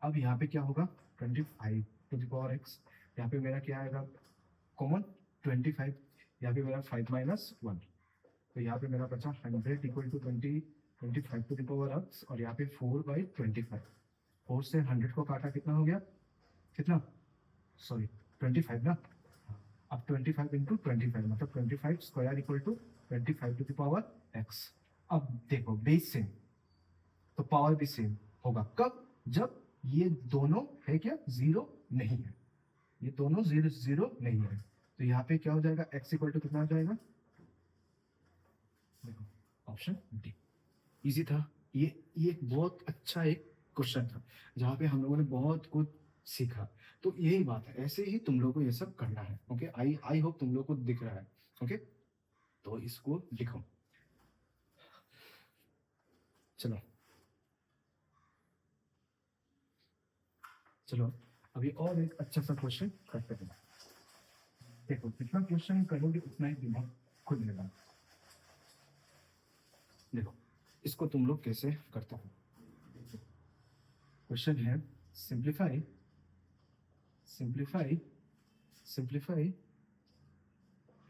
अब यहाँ पे क्या होगा, 25 टू द पावर एक्स, यहाँ पे मेरा क्या आएगा, कॉमन 25, यहाँ पे मेरा 5 माइनस 1, तो यहाँ पे मेरा बचा 100 equal to 25 to the power x, और यहाँ पे 4/25, 4 से 100 को काटा, कितना हो गया, कितना, सॉरी 25 ना, अब 25 इंटू 25 मतलब 25 square equal to 25 to the power x. अब देखो बेस सेम, तो पावर भी सेम होगा, कब, जब ये दोनों है क्या, जीरो नहीं है, ये दोनों जीरो जीरो नहीं है, तो यहाँ पे क्या हो जाएगा, x इक्वल टू कितना हो जाएगा, देखो ऑप्शन डी। इजी था ये एक बहुत अच्छा एक क्वेश्चन था, जहाँ पे हम लोगों ने बहुत कुछ सीखा। तो यही बात है, ऐसे ही तुम लोग को ये सब करना है। ओके, आई होप तुम लोग को दिख रहा है। ओके, तो इसको लिखो, चलो चलो अभी और एक अच्छा सा क्वेश्चन करते हैं। देखो जितना क्वेश्चन करोगे उतना ही दिमाग खुलेगा। देखो इसको तुम लोग कैसे करते हो, क्वेश्चन है simplify simplify simplify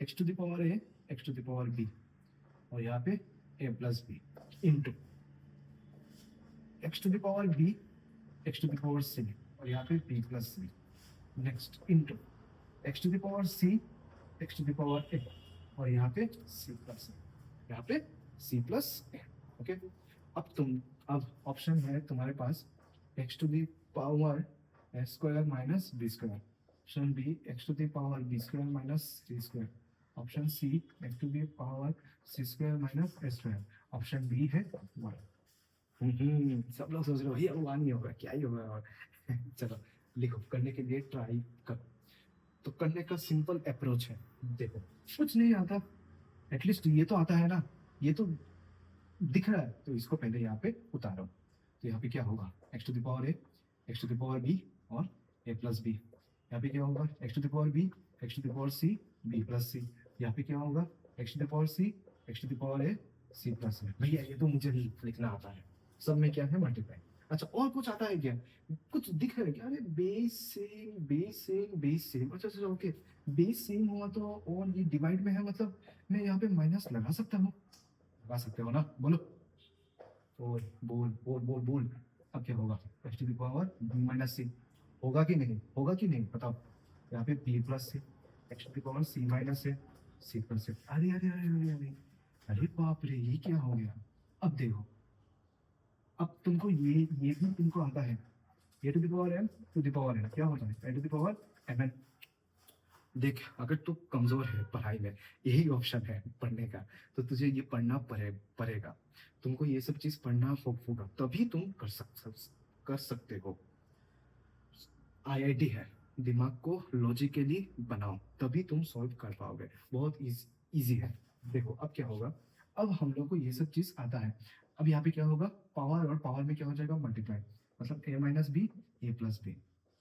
x to the power a x to the power b, और यहाँ पे a plus b into x to the power b x to the power c, और यहाँ पे b plus c, next into x to the power c x to the power a, और यहाँ पे c plus a, यहाँ पे c plus a. Okay, अब option है तुम्हारे पास x to the power a square minus b square, option b x to the power b square minus c square, option c x to the power c square minus a square, option b है one. सब लोग सोच रहे हो भैया one ही होगा, क्या ही होगा और चलो लिखो, करने के लिए ट्राई करो। तो करने का सिंपल अप्रोच है, देखो कुछ नहीं आता, एटलीस्ट ये तो आता है ना, ये तो दिख रहा है, तो इसको पहले यहाँ पे उतारो, तो यहाँ पे क्या होगा, x to the power a x to the power b और ए प्लस बी, यहाँ पे क्या होगा, x to the power b x to the power c b plus c, यहाँ पे क्या होगा, x to the power c x to the power a c plus a. भैया ये तो मुझे लिखना आता है, सब में क्या है, मल्टीप्लाई। अच्छा और कुछ आता है क्या, कुछ दिख रहा है क्या, अरे base same base same base same, अच्छा अच्छा ओके, बेस सेम हुआ तो, और ये डिवाइड में है, मतलब मैं यहाँ पे माइनस लगा सकता हूँ, लगा सकते हो ना, बोलो, बोल बोल बोल बोल बोल। अब क्या होगा, x to the power b minus c, होगा कि नहीं, होगा कि नहीं बताओ, यहाँ पे b plus c, x to the power c minus है सी प्लस है, अरे अरे अरे अरे अरे अरे बाप रे, ये क्या हो गया। अब देखो, अब तुमको ये भी तुमको आता है, a to the power m to the power n क्या हो जाएगा, a to the power m n. देख अगर तू कमजोर है पढ़ाई में, यही ऑप्शन है पढ़ने का, तो तुझे ये पड़ेगा, तुमको ये सब चीज पढ़ना होगा, तभी तुम कर सकते हो। आईआईटी है, दिमाग को लॉजिकली बनाओ, तभी तुम सॉल्व कर पाओगे, बहुत इजी है। देखो अब क्या होगा, अब हम लोग को ये सब चीज आता है, अब यहाँ पे क्या होगा, पावर और पावर में क्या हो जाएगा, मल्टीप्लाई, मतलब ए माइनस बी ए प्लस बी।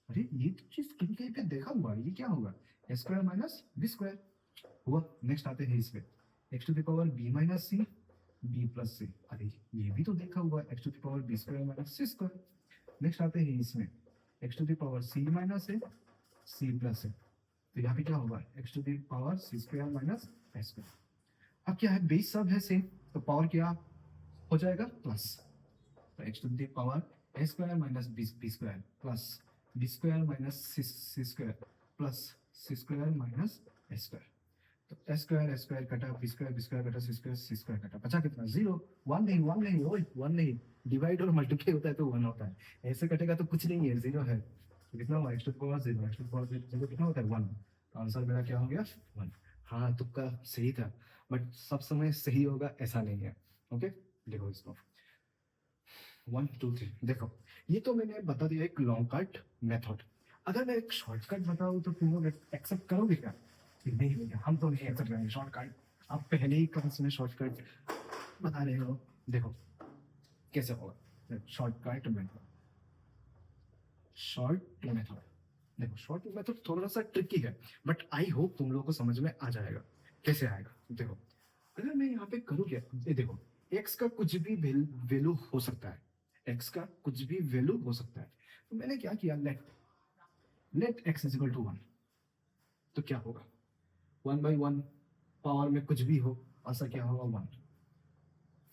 अरे ये तो चीज कहीं कहीं पे देखा हुआ है, ये क्या होगा, a square minus b square हुआ। नेक्स्ट आते हैं इसमें, x to the power b minus c b plus c, अरे ये भी तो देखा हुआ है, x to the power b square minus c square. Next आते हैं इसमें, x to the power c minus a c plus a, तो यहाँ पे क्या होगा, x to the power c square minus a square. अब क्या है, बेस सब है सेम, तो पावर क्या हो जाएगा, प्लस, तो x to the power a square minus b square plus b square minus c square plus c square minus a square, तो ए स्क्वायर कटा बी स्क्वायर कटा सी स्क्वायर कटा, बचा कितना, जीरो। वन नहीं ओए, वन नहीं, डिवाइड और मल्टीप्लाई होता है तो वन होता है, ऐसे कटेगा तो कुछ नहीं है, जीरो है, तो कितना हुआ, x to the power zero, x to the power zero कितना होता है, वन, तो आंसर मेरा क्या हो गया, वन। हाँ तुक्का सही था, बट सब समय सही होगा ऐसा नहीं है। ओके, देखो इसको 1 2 3, देखो ये तो मैंने बता दिया एक लॉन्ग कट मेथड, अगर मैं एक शॉर्टकट बताऊं तो तुम लोग एक्सेप्ट करोगे क्या, कि नहीं भैया हम तो नहीं एक्सेप्ट करेंगे शॉर्टकट, आप पहले ही क्लास में शॉर्टकट बता रहे हो। देखो कैसे होगा, शॉर्टकट मेथड, शॉर्ट मेथड। देखो शॉर्ट मेथड थोड़ा सा ट्रिकी है, बट आई होप तुम लोगों को समझ में आ जाएगा। कैसे आएगा देखो, अगर मैं यहाँ पे करूँ क्या, ये देखो एक्स का कुछ भी वैल्यू हो सकता है, एक्स का कुछ भी वैल्यू हो सकता है। तो मैंने क्या किया, let x is equal to one. तो क्या होगा, वन बाई वन, पावर में कुछ भी हो, आंसर क्या होगा वन।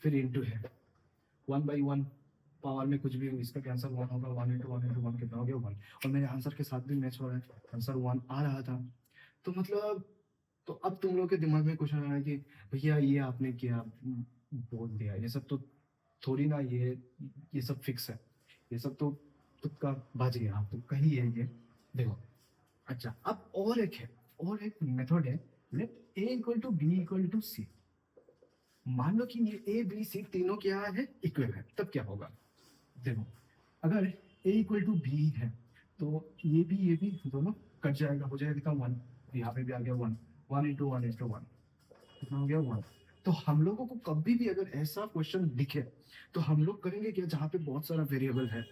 फिर इंटू है, वन बाई वन, पावर में कुछ भी हो, इसका भी आंसर वन होगा। One into one into one कितना हो गया, वन। और मेरे आंसर के साथ भी मैच हो रहा है, आंसर वन आ रहा था। तो मतलब, तो अब तुम लोग के दिमाग में क्वेश्चन आ रहा है कि भैया ये आपने क्या बोल दिया, ये सब तो थोड़ी ना, ये सब फिक्स है, ये सब तो तुक्का बाज गया, आप तुक्का ही है ये। देखो, अच्छा अब और एक है, और एक मेथड है, let a equal to b equal to c. मान लो कि ये ए बी सी तीनों क्या है, इक्वल है, तब क्या होगा। देखो, अगर ए इक्वल टू बी है तो ये भी दोनों कट जाएगा, हो जाएगा वन। यहाँ पे भी आ गया one, one into one into one कितना हो गया वन। तो हम लोगों को कभी भी अगर ऐसा क्वेश्चन दिखे तो हम लोग करेंगे क्या, जहाँ पे बहुत सारा वेरिएबल है,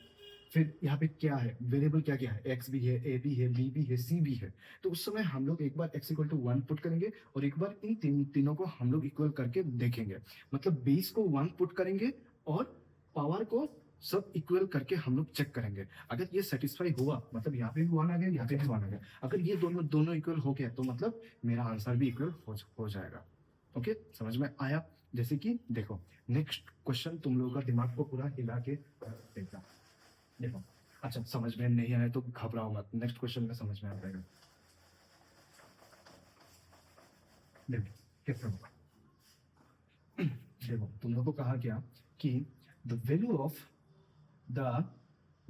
फिर यहाँ पे क्या है वेरिएबल, क्या क्या है, एक्स भी है, ए भी है, बी भी है, सी भी है। तो उस समय हम लोग एक बार x equal to one put करेंगे और एक बार इन तीनों को हम लोग इक्वल करके देखेंगे। मतलब बेस को वन पुट करेंगे और पावर को सब इक्वल करके हम लोग चेक करेंगे। अगर ये सेटिस्फाई हुआ, मतलब यहाँ पे भी वन आ गया, यहाँ पे भी वन आ गया, अगर ये दोनों दोनों इक्वल हो गया तो मतलब मेरा आंसर भी इक्वल हो जाएगा। ओके, समझ में आया। जैसे कि देखो, नेक्स्ट क्वेश्चन तुम लोगों का दिमाग को पूरा हिला के देगा। देखो, अच्छा समझ में नहीं आया तो घबराओ मत, नेक्स्ट क्वेश्चन में समझ में आ जाएगा। देखो कैसे होगा, देखो तुम लोगों को कहा क्या कि the value of the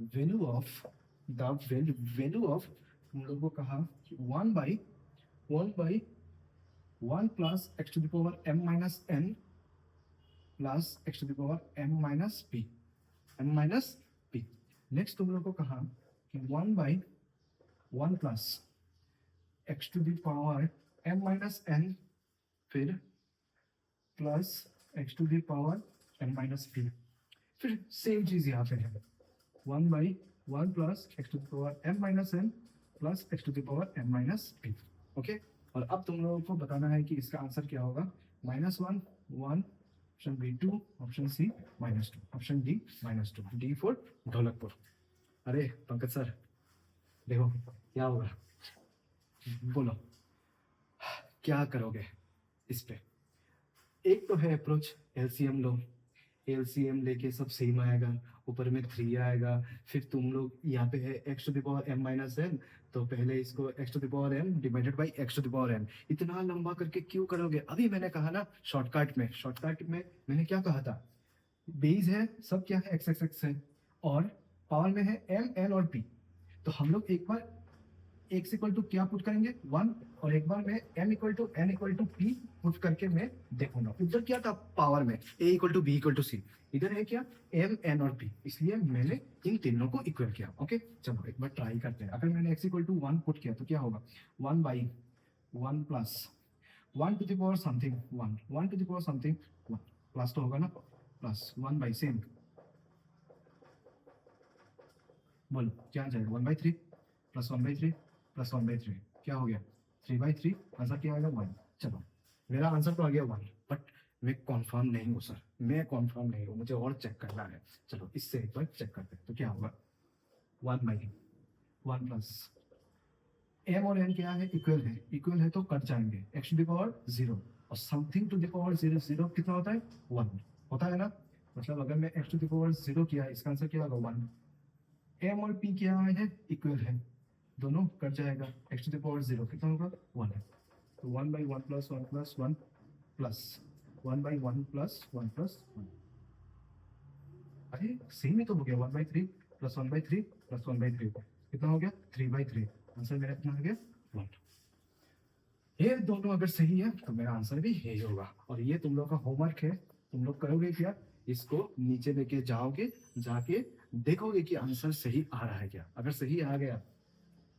value of value of, तुम लोगों को कहा कि one by one plus x to the power m minus n plus x to the power m minus p. Next तुम लोग को कहा कि one by one plus x to the power m minus n फिर plus x to the power m minus p. फिर same चीज यहाँ पे है, one by one plus x to the power m minus n plus x to the power m minus p. Okay, और अब तुम लोगों को बताना है कि इसका आंसर क्या होगा, minus one one, option b two, option c minus two, option d minus two, d for Dholakpur. अरे पंकज सर, देखो क्या होगा, बोलो क्या करोगे इस पे। एक तो है अप्रोच, एलसीएम लो, एलसीएम लेके सब सेम आएगा, ऊपर में थ्री आएगा। फिर तुम लोग यहाँ पे है x to the power m minus n, तो पहले इसको x to the power m divided by x to the power n. इतना लंबा करके क्यों करोगे, अभी मैंने कहा ना शॉर्टकट में मैंने क्या कहा था, बेस है सब क्या है, एक्स एक्स एक्स है, और पावर में है एम एन और पी। तो हम लोग एक बार एक्स इक्वल टू क्या पुट करेंगे वन, और एक बार मैं m equal to n equal to p put करके मैं देखूंगा। उधर क्या था पावर में, a equal to b equal to c, इधर है क्या एम एन और पी, इसलिए मैंने इन तीनों को इक्वल किया। ओके, चलो एक बार ट्राई करते हैं। अगर मैंने x equal to one put किया तो क्या होगा, one by one plus one to the power something one, one to the power something one, plus तो होगा ना, प्लस वन बाई सेम, बोलो क्या आ जाएगा, one by three plus one by three plus one by three, क्या हो गया थ्री बाई थ्री, आंसर क्या आएगा वन। चलो मेरा आंसर तो आ गया वन, बट मैं कॉन्फर्म नहीं हूँ सर, मैं कॉन्फर्म नहीं हूँ, मुझे और चेक करना है। चलो इससे एक बार चेक करते हैं, तो क्या होगा, one by one plus m और एन क्या है, इक्वल है तो कट जाएंगे, x to the power zero और something to the power zero, zero कितना होता है वन होता है ना। मतलब अगर मैं x to the power zero किया, इसका आंसर क्या होगा वन। एम और पी क्या है, इक्वल है, दोनों कट जाएगा, x to the power zero कितना होगा वन है। तो one by one plus one plus one plus one by one plus one plus one, अरे सेम ही तो हो गया, one by three plus one by three plus one by three कितना हो गया थ्री बाई थ्री, आंसर मेरा कितना हो गया वन। ये दोनों अगर सही है तो मेरा आंसर भी यही होगा। और ये तुम लोग का होमवर्क है, तुम लोग करोगे क्या, इसको नीचे लेके जाओगे, जाके देखोगे कि आंसर सही आ रहा है क्या। अगर सही आ गया,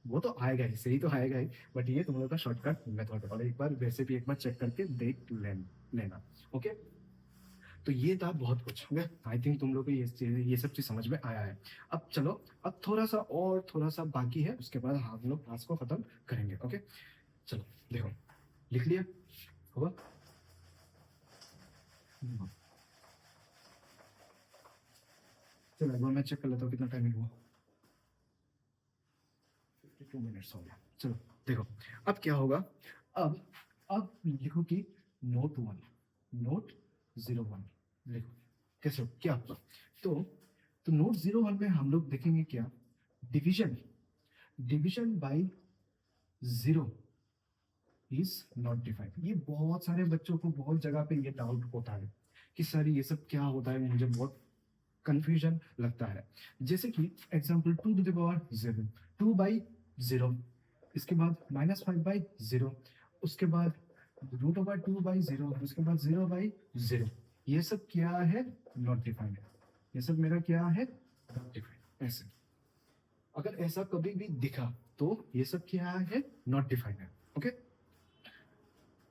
वो तो आएगा ही, सही तो आएगा ही, बट ये तुम लोग का शॉर्टकट मेथड है, और एक बार वैसे भी एक बार चेक करके देख लेना। ओके, तो ये था बहुत कुछ। ओके, आई थिंक तुम लोग को ये सब चीज समझ में आया है। अब चलो, अब थोड़ा सा बाकी है, उसके बाद हम लोग क्लास को खत्म करेंगे। ओके, चलो देखो, लिख लिया होगा। चलो एक बार मैं चेक कर लेता हूँ कितना टाइम हुआ। 52 मिनट्स हो गया। चलो देखो, अब क्या होगा। अब लिखो कि नोट 1, नोट 01 लिखो। कैसे, क्या होगा? तो नोट 01 में हम लोग देखेंगे क्या, division, division bye 0 is not defined. ये बहुत सारे बच्चों को बहुत जगह पे ये डाउट होता है कि सर ये सब क्या होता है, मुझे बहुत कंफ्यूजन लगता है। जैसे कि example 2 to the power 0, 2 by 0, इसके बाद -5/0, उसके बाद √2/0, उसके बाद 0/0। ये सब क्या है, नॉट डिफाइंड है। ये सब मेरा क्या है, नॉट डिफाइंड। ऐसे अगर ऐसा कभी भी दिखा तो ये सब क्या है, नॉट डिफाइंड है। ओके,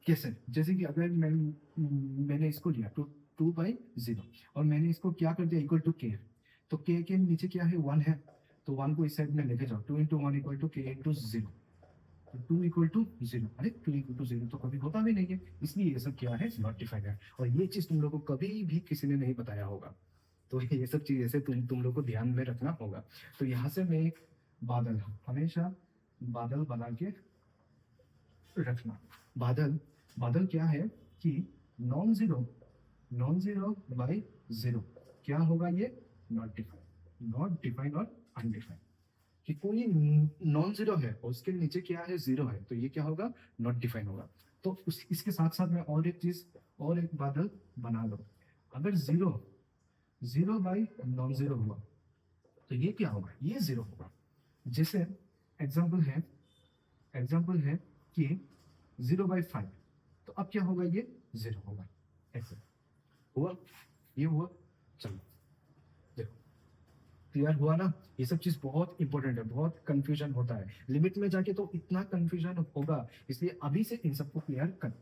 कैसे, जैसे कि अगर मैंने इसको लिया तो 2/0 और मैंने इसको क्या कर दिया, इक्वल टू के, तो के नीचे क्या है, 1 है, तो 1 को इस साइड में लेके जाओ, 2 इंटू 1 इक्वल टू के इंटू 0, तो 2 इक्वल टू 0। अरे 2 इक्वल टू 0 तो कभी होता भी नहीं है, इसलिए ये सब क्या है, नॉट डिफाइंड है। और ये चीज तुम लोग को कभी भी किसी ने नहीं बताया होगा, तो ये सब चीज ऐसे तुम लोग को ध्यान में रखना होगा। तो यहाँ से मैं एक बादल, हमेशा बादल बना के रखना। बादल, बादल क्या है कि नॉन जीरो बाई 0 क्या होगा, ये नॉट डिफाइंड, नॉट डिफाइंड और अनडिफाइंड। कि कोई नॉन जीरो है और उसके नीचे क्या है, 0 है, तो ये क्या होगा, नॉट डिफाइंड होगा। तो इसके साथ साथ मैं और एक चीज, और एक बादल बना लो। अगर 0 बाई नॉन जीरो हुआ तो ये क्या होगा, ये 0 होगा। जैसे एग्जाम्पल है कि 0/5, तो अब क्या होगा, ये 0 होगा। ऐसे हुआ, ये हुआ। चलो देखो, क्लियर हुआ ना। ये सब चीज बहुत इंपॉर्टेंट है, बहुत कंफ्यूजन होता है लिमिट में जाके, तो इतना कंफ्यूजन होगा, इसलिए अभी से इन सबको क्लियर कर।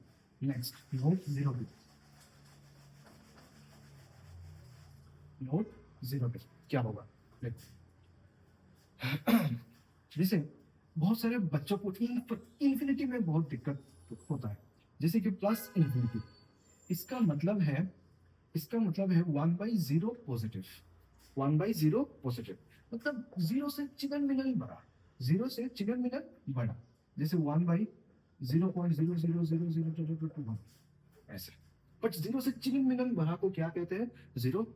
नेक्स्ट, नोट 0 पे, नोट 0 पे क्या होगा, देखो। जैसे बहुत सारे बच्चों को इंफिनिटी में बहुत दिक्कत होता है, जैसे कि प्लस इंफिनिटी। इसका मतलब है, इसका मतलब है 1/0 पॉजिटिव, 1/0 पॉजिटिव, मतलब 0 से चिकन मिनल बड़ा, 0 से चिकन मिनल बड़ा। जैसे 1/0.0000021 ऐसे। बट 0 से चिकन मिनल बड़ा को क्या कहते हैं, 0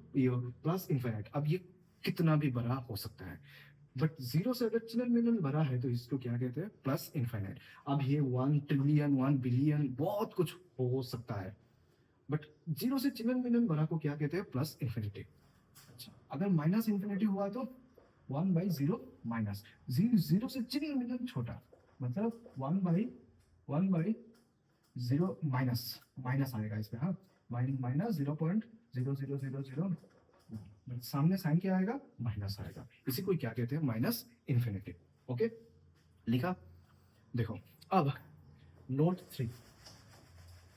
प्लस इन्फिनिट। अब ये कितना भी बड़ा हो सकता है, बट 0 से अगर चिल्ड्रन मिलियन बड़ा है तो इसको क्या कहते हैं, प्लस इन्फिनिट। अब ये 1 ट्रिलियन, 1 बिलियन, बहुत कुछ हो सकता है, बट 0 से चिल्ड्रन मिलियन बड़ा को क्या कहते हैं, प्लस इन्फिनिटी। अच्छा, अगर माइनस इन्फिनिटी हुआ तो 1/0 माइनस, 0 से चिल्ड्रन मिलियन छोटा, मतलब 1/0 माइनस, माइनस आएगा इसमें। हाँ, माइनस 0.0000, सामने साइन क्या आएगा, माइनस आएगा, इसी को क्या कहते हैं, माइनस इन्फिनिटी। ओके, लिखा। देखो अब नोट 3,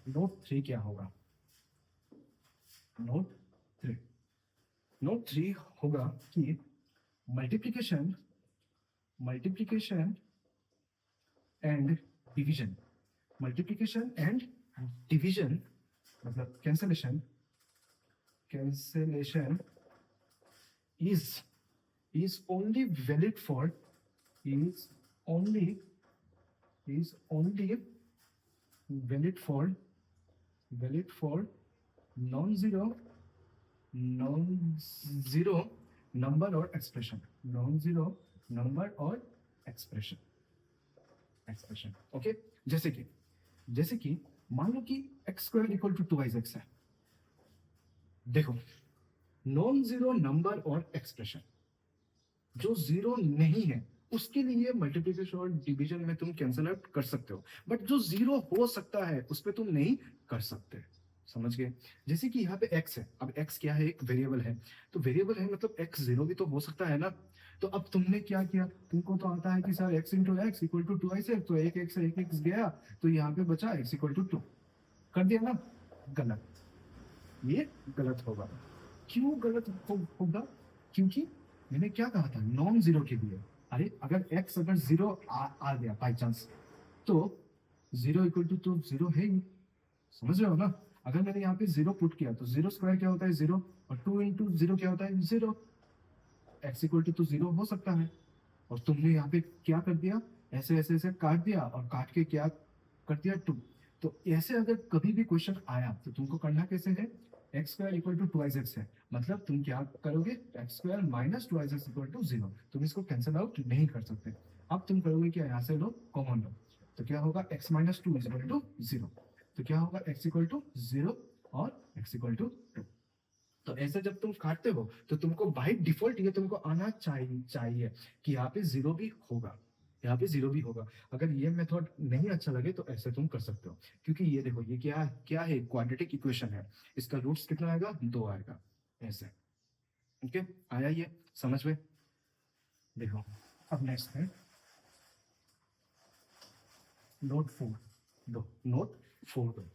नोट 3 क्या होगा, नोट 3, नोट 3 होगा कि multiplication, multiplication and division, multiplication and division, मतलब cancellation, cancellation is only valid for, is only valid for non-zero number or expression, non-zero number or expression। Okay, जैसे कि मान लो कि x² इक्वल टू 2x है। देखो, नॉन जीरो नंबर और expression जो 0 नहीं है उसके लिए मल्टीप्लिकेशन और डिवीजन में तुम कैंसल आउट कर सकते हो, बट जो 0 हो सकता है उस पर तुम नहीं कर सकते। समझ गए? जैसे कि यहाँ पे x है, अब x क्या है, एक वेरिएबल है, तो वेरिएबल है मतलब x 0 भी तो हो सकता है ना। तो अब तुमने क्या किया, तुमको तो आता है कि sir x into x equal to 2x है, तो एक x गया, तो यहाँ पे बचा x इक्वल टू 2, कर दिया ना, गलत। ये गलत होगा। क्यों गलत होगा? क्योंकि मैंने क्या कहा था, नॉन जीरो के लिए। अरे अगर x अगर जीरो आ गया बाई चांस, तो जीरो इक्वल टू तो जीरो है ही, समझ रहे हो ना? अगर मैंने यहाँ पे जीरो पुट किया तो जीरो स्क्वायर क्या होता है, जीरो, और टू इंटू जीरो क्या होता है, जीरो। एक्स इक्वल टू तो जीरो हो सकता है। और तुमने यहाँ पे क्या कर दिया, ऐसे ऐसे ऐसे काट दिया, और काट के क्या कर दिया, टू। तो ऐसे अगर कभी भी क्वेश्चन आया तो तुमको करना कैसे है, x square equal to twice x है, मतलब तुम क्या करोगे, x square minus twice x equal to zero. तुम इसको कैंसिल आउट नहीं कर सकते। अब तुम करोगे क्या, यहाँ से लो कॉमन लो, तो क्या होगा, x minus two equal to zero. तो क्या होगा, एक्स इक्वल टू जीरो और एक्स इक्वल टू टू। तो ऐसे जब तुम काटते हो तो तुमको बाय डिफॉल्ट ये तुमको आना चाहिए कि यहाँ पे जीरो भी होगा, यहाँ पे जीरो भी होगा। अगर ये मेथड नहीं अच्छा लगे तो ऐसे तुम कर सकते हो, क्योंकि ये देखो ये क्या क्या है, क्वाड्रेटिक इक्वेशन है, इसका रूट्स कितना आएगा, दो आएगा, ऐसे। ओके, आया ये समझ में? देखो अब नेक्स्ट है नोट फोर। दो नोट फोर दो,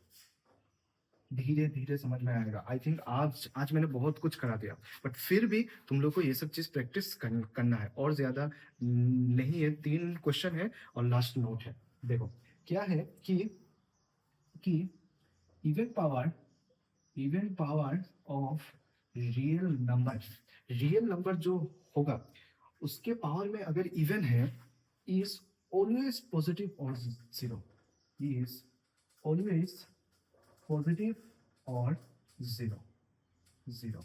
धीरे धीरे समझ में आएगा। आई थिंक आज आज मैंने बहुत कुछ करा दिया, बट फिर भी तुम लोग को ये सब चीज प्रैक्टिस करना है, और ज्यादा नहीं है, तीन क्वेश्चन है और लास्ट नोट है। देखो क्या है कि even power of real number जो होगा उसके पावर में अगर इवन है, इज ऑलवेज पॉजिटिव और जीरो, इज ऑलवेज पॉजिटिव और जीरो, जीरो।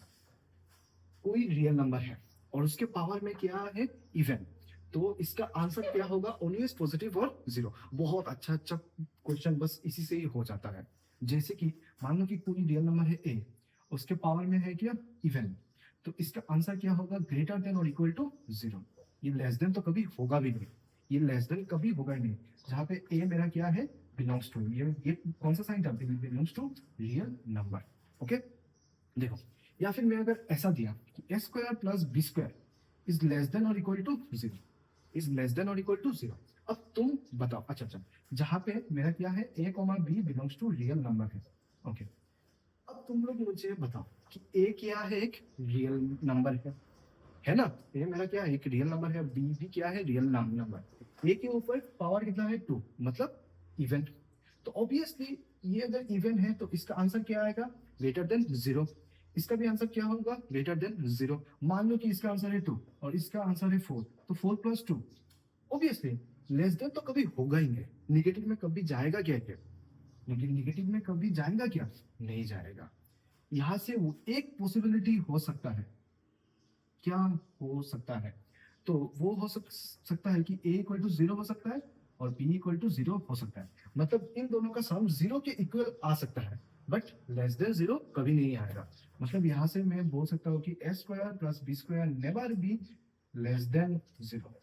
कोई रियल नंबर है और उसके पावर में क्या है, इवन, तो इसका आंसर क्या होगा, ऑलवेज पॉजिटिव और जीरो। बहुत अच्छा अच्छा क्वेश्चन बस इसी से ही हो जाता है। जैसे कि मान लो कि कोई रियल नंबर है ए, उसके पावर में है क्या, इवन, तो इसका आंसर क्या होगा, ग्रेटर देन और इक्वल टू जीरो। ये लेस देन तो कभी होगा भी नहीं, ये लेस देन कभी होगा ही नहीं। जहाँ पे ए मेरा क्या है, बिलोंग्स टू, ये कौन सा साइन था, belongs to real number. Okay, देखो, या फिर मैं अगर ऐसा दिया कि a square plus b square is less than और equal to zero, is less than और इक्वल टू जीरो। अब तुम बताओ, अच्छा अच्छा, जहां पे मेरा क्या है, a comma b belongs to real number है। ओके, अब तुम लोग मुझे बताओ कि ए क्या है, एक रियल नंबर है ना? ए मेरा क्या है, एक रियल नंबर है, बी भी क्या है, रियल नंबर। ए के ऊपर पावर कितना है, टू, मतलब इवन। तो ऑब्वियसली ये अगर इवन है तो इसका आंसर क्या आएगा, ग्रेटर देन जीरो। इसका भी आंसर क्या होगा, ग्रेटर देन जीरो। मान लो कि इसका आंसर है टू और इसका आंसर है फोर, तो four plus two, obviously less than तो कभी होगा ही नहीं। निगेटिव में कभी जाएगा क्या, लेकिन निगेटिव में कभी जाएगा क्या, नहीं जाएगा। यहाँ से एक पॉसिबिलिटी हो सकता है, क्या हो सकता है, तो वो हो सकता है कि a इक्वल टू जीरो हो सकता है और b इक्वल टू जीरो हो सकता है। मतलब इन दोनों का सम जीरो के इक्वल आ सकता है, बट लेस देन जीरो कभी नहीं आएगा। मतलब यहाँ से मैं बोल सकता हूँ कि a square plus b square never be less than zero.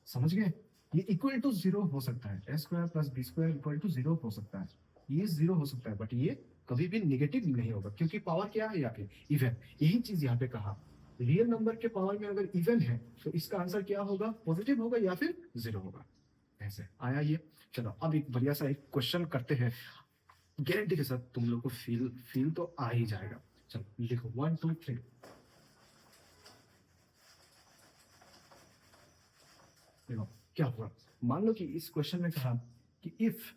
समझ गए? ये इक्वल टू जीरो हो सकता है, a square plus b square equal to zero हो सकता है, ये जीरो हो सकता है, बट ये कभी भी निगेटिव नहीं होगा, क्योंकि पावर क्या है यहाँ पे, इवन। यही चीज यहाँ पे कहा, रियल नंबर के पावर में अगर इवन है तो इसका आंसर क्या होगा, पॉजिटिव होगा या फिर जीरो होगा। ऐसे आया ये। चलो अब एक बढ़िया सा एक क्वेश्चन करते हैं, गारंटी के साथ तुम लोग को फील फील तो आ ही जाएगा। चलो लिखो, वन टू थ्री। देखो क्या हुआ, मान लो कि इस क्वेश्चन में कहा कि इफ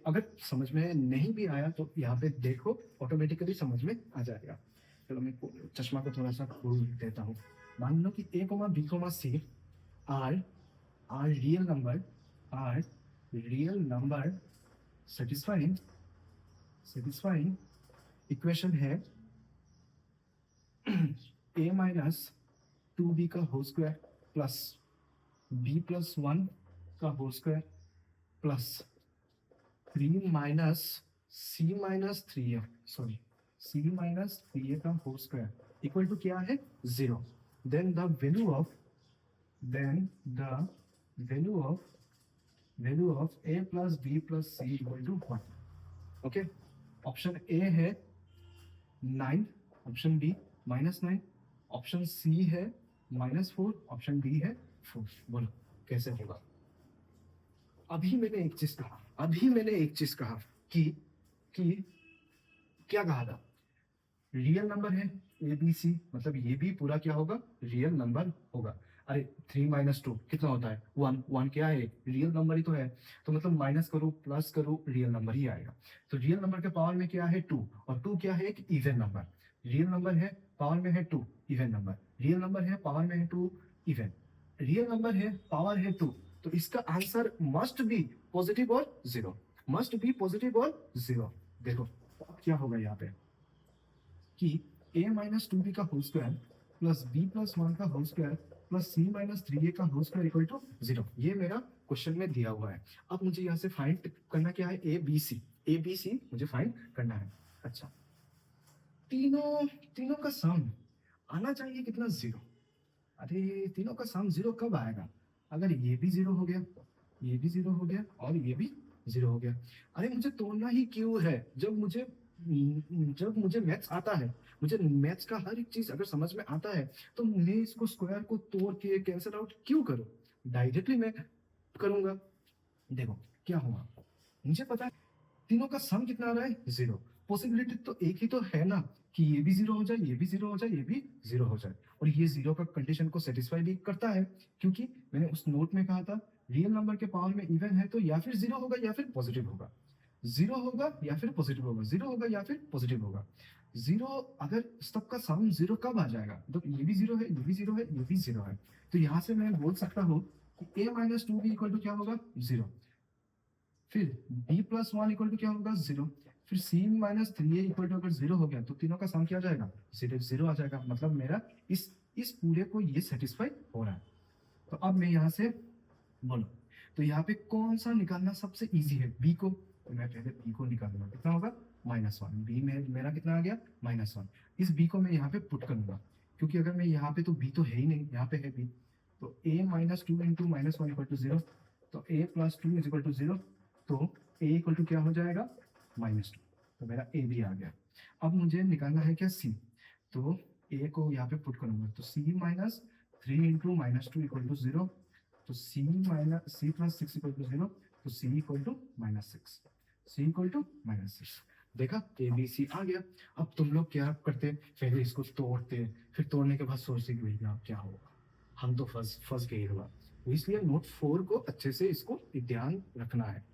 अगर समझ में नहीं भी आया तो यहाँ पे देखो, ऑटोमेटिकली समझ में आ जाएगा। चलो मैं चश्मा को थोड़ा सा खोल देता हूँ। मान लो कि a comma b comma c are are are real number satisfying satisfying equation है ए माइनस टू बी का whole square plus b plus one का whole square plus three minus c minus three a, sorry, c minus three a का whole square equal to क्या है, zero. Then the value of then the value of a plus b plus c equal to one. Okay, option A है nine, option b minus nine, option c है minus four, option d है four. बोलो कैसे होगा? अभी मैंने एक चीज कहा कि कि क्या कहा था, रियल नंबर है ए बी सी, मतलब ये भी पूरा क्या होगा, रियल नंबर होगा। अरे 3 - 2 कितना होता है, 1, 1 क्या है, रियल नंबर ही तो है। तो मतलब माइनस करो प्लस करो रियल नंबर ही आएगा। तो रियल नंबर के पावर में क्या है 2, और 2 क्या है, एक इवन नंबर। रियल नंबर है पावर में है 2, इवन नंबर। रियल नंबर है पावर में है 2, इवन। रियल नंबर है पावर है 2, तो इसका आंसर मस्ट बी पॉजिटिव और जीरो, मस्ट बी पॉजिटिव और जीरो। देखो अब क्या होगा यहाँ पे कि a - 2b का होल स्क्वायर प्लस b+1 का whole square plus c - 3a का whole square equal to zero, ये मेरा क्वेश्चन में दिया हुआ है। अब मुझे यहाँ से फाइंड करना क्या है, ए बी सी मुझे फाइंड करना है। अच्छा, तीनों तीनों का सम आना चाहिए कितना, जीरो। अरे तीनों का सम जीरो कब आएगा, अगर ये भी जीरो हो गया, ये भी जीरो हो गया और ये भी जीरो हो गया। अरे मुझे तोड़ना ही क्यों है, जब मुझे मैथ्स आता है, मुझे मैथ्स का हर एक चीज अगर समझ में आता है, तो मैं इसको स्क्वायर को तोड़ के कैंसिल आउट क्यों करूं, डायरेक्टली मैं करूंगा। देखो क्या हुआ, मुझे पता है तीनों का सम कितना आ रहा है, जीरो। पॉसिबिलिटी तो एक ही तो है ना, कि ये भी जीरो हो जाए, ये भी जीरो हो जाए, ये भी जीरो हो जाए। और ये जीरो का कंडीशन को सेटिस्फाई भी करता है, क्योंकि मैंने उस नोट में कहा था रियल नंबर के पावर में इवन है तो या फिर जीरो होगा या फिर पॉजिटिव होगा, जीरो होगा या फिर पॉजिटिव होगा, जीरो होगा या फिर पॉजिटिव होगा। जीरो, अगर सबका सम जीरो कब आ जाएगा, तो ये भी जीरो है, ये भी जीरो है, ये भी जीरो है। तो यहाँ से मैं बोल सकता हूँ कि a - 2b इक्वल टू क्या होगा, जीरो। फिर b+1 इक्वल टू क्या होगा, जीरो। फिर c - 3a इक्वल टू अगर जीरो हो गया तो तीनों का सम क्या आ जाएगा, जीरो जीरो आ जाएगा। मतलब मेरा इस पूरे को ये सेटिस्फाई हो रहा है। तो अब मैं यहाँ से बोलो, तो यहाँ पे कौन सा निकालना सबसे इजी है, बी को। तो मैं पहले बी को निकालूंगा, कितना होगा, -1। बी में मेरा कितना आ गया, -1। इस बी को मैं यहाँ पे पुट करूंगा, क्योंकि अगर मैं यहाँ पे, तो बी तो है ही नहीं, यहाँ पे है बी। तो a - 2 into -1 equal to zero, तो a+2 is equal to zero. तो a इक्वल टू क्या हो जाएगा, -2। तो मेरा a भी आ गया। अब मुझे निकालना है क्या, c। तो a को यहाँ पे पुट करूंगा, तो c - 3 into -2 equal to zero. तो c+6 इक्वल टू जीरो, तो c equal to -6, c equal to -6। देखा, ए बी सी आ गया। अब तुम लोग क्या करते, पहले इसको तोड़ते, फिर तोड़ने के बाद सोचते कि भैया अब क्या होगा, हम तो फंस फंस गए होगा। तो इसलिए नोट 4 को अच्छे से इसको ध्यान रखना है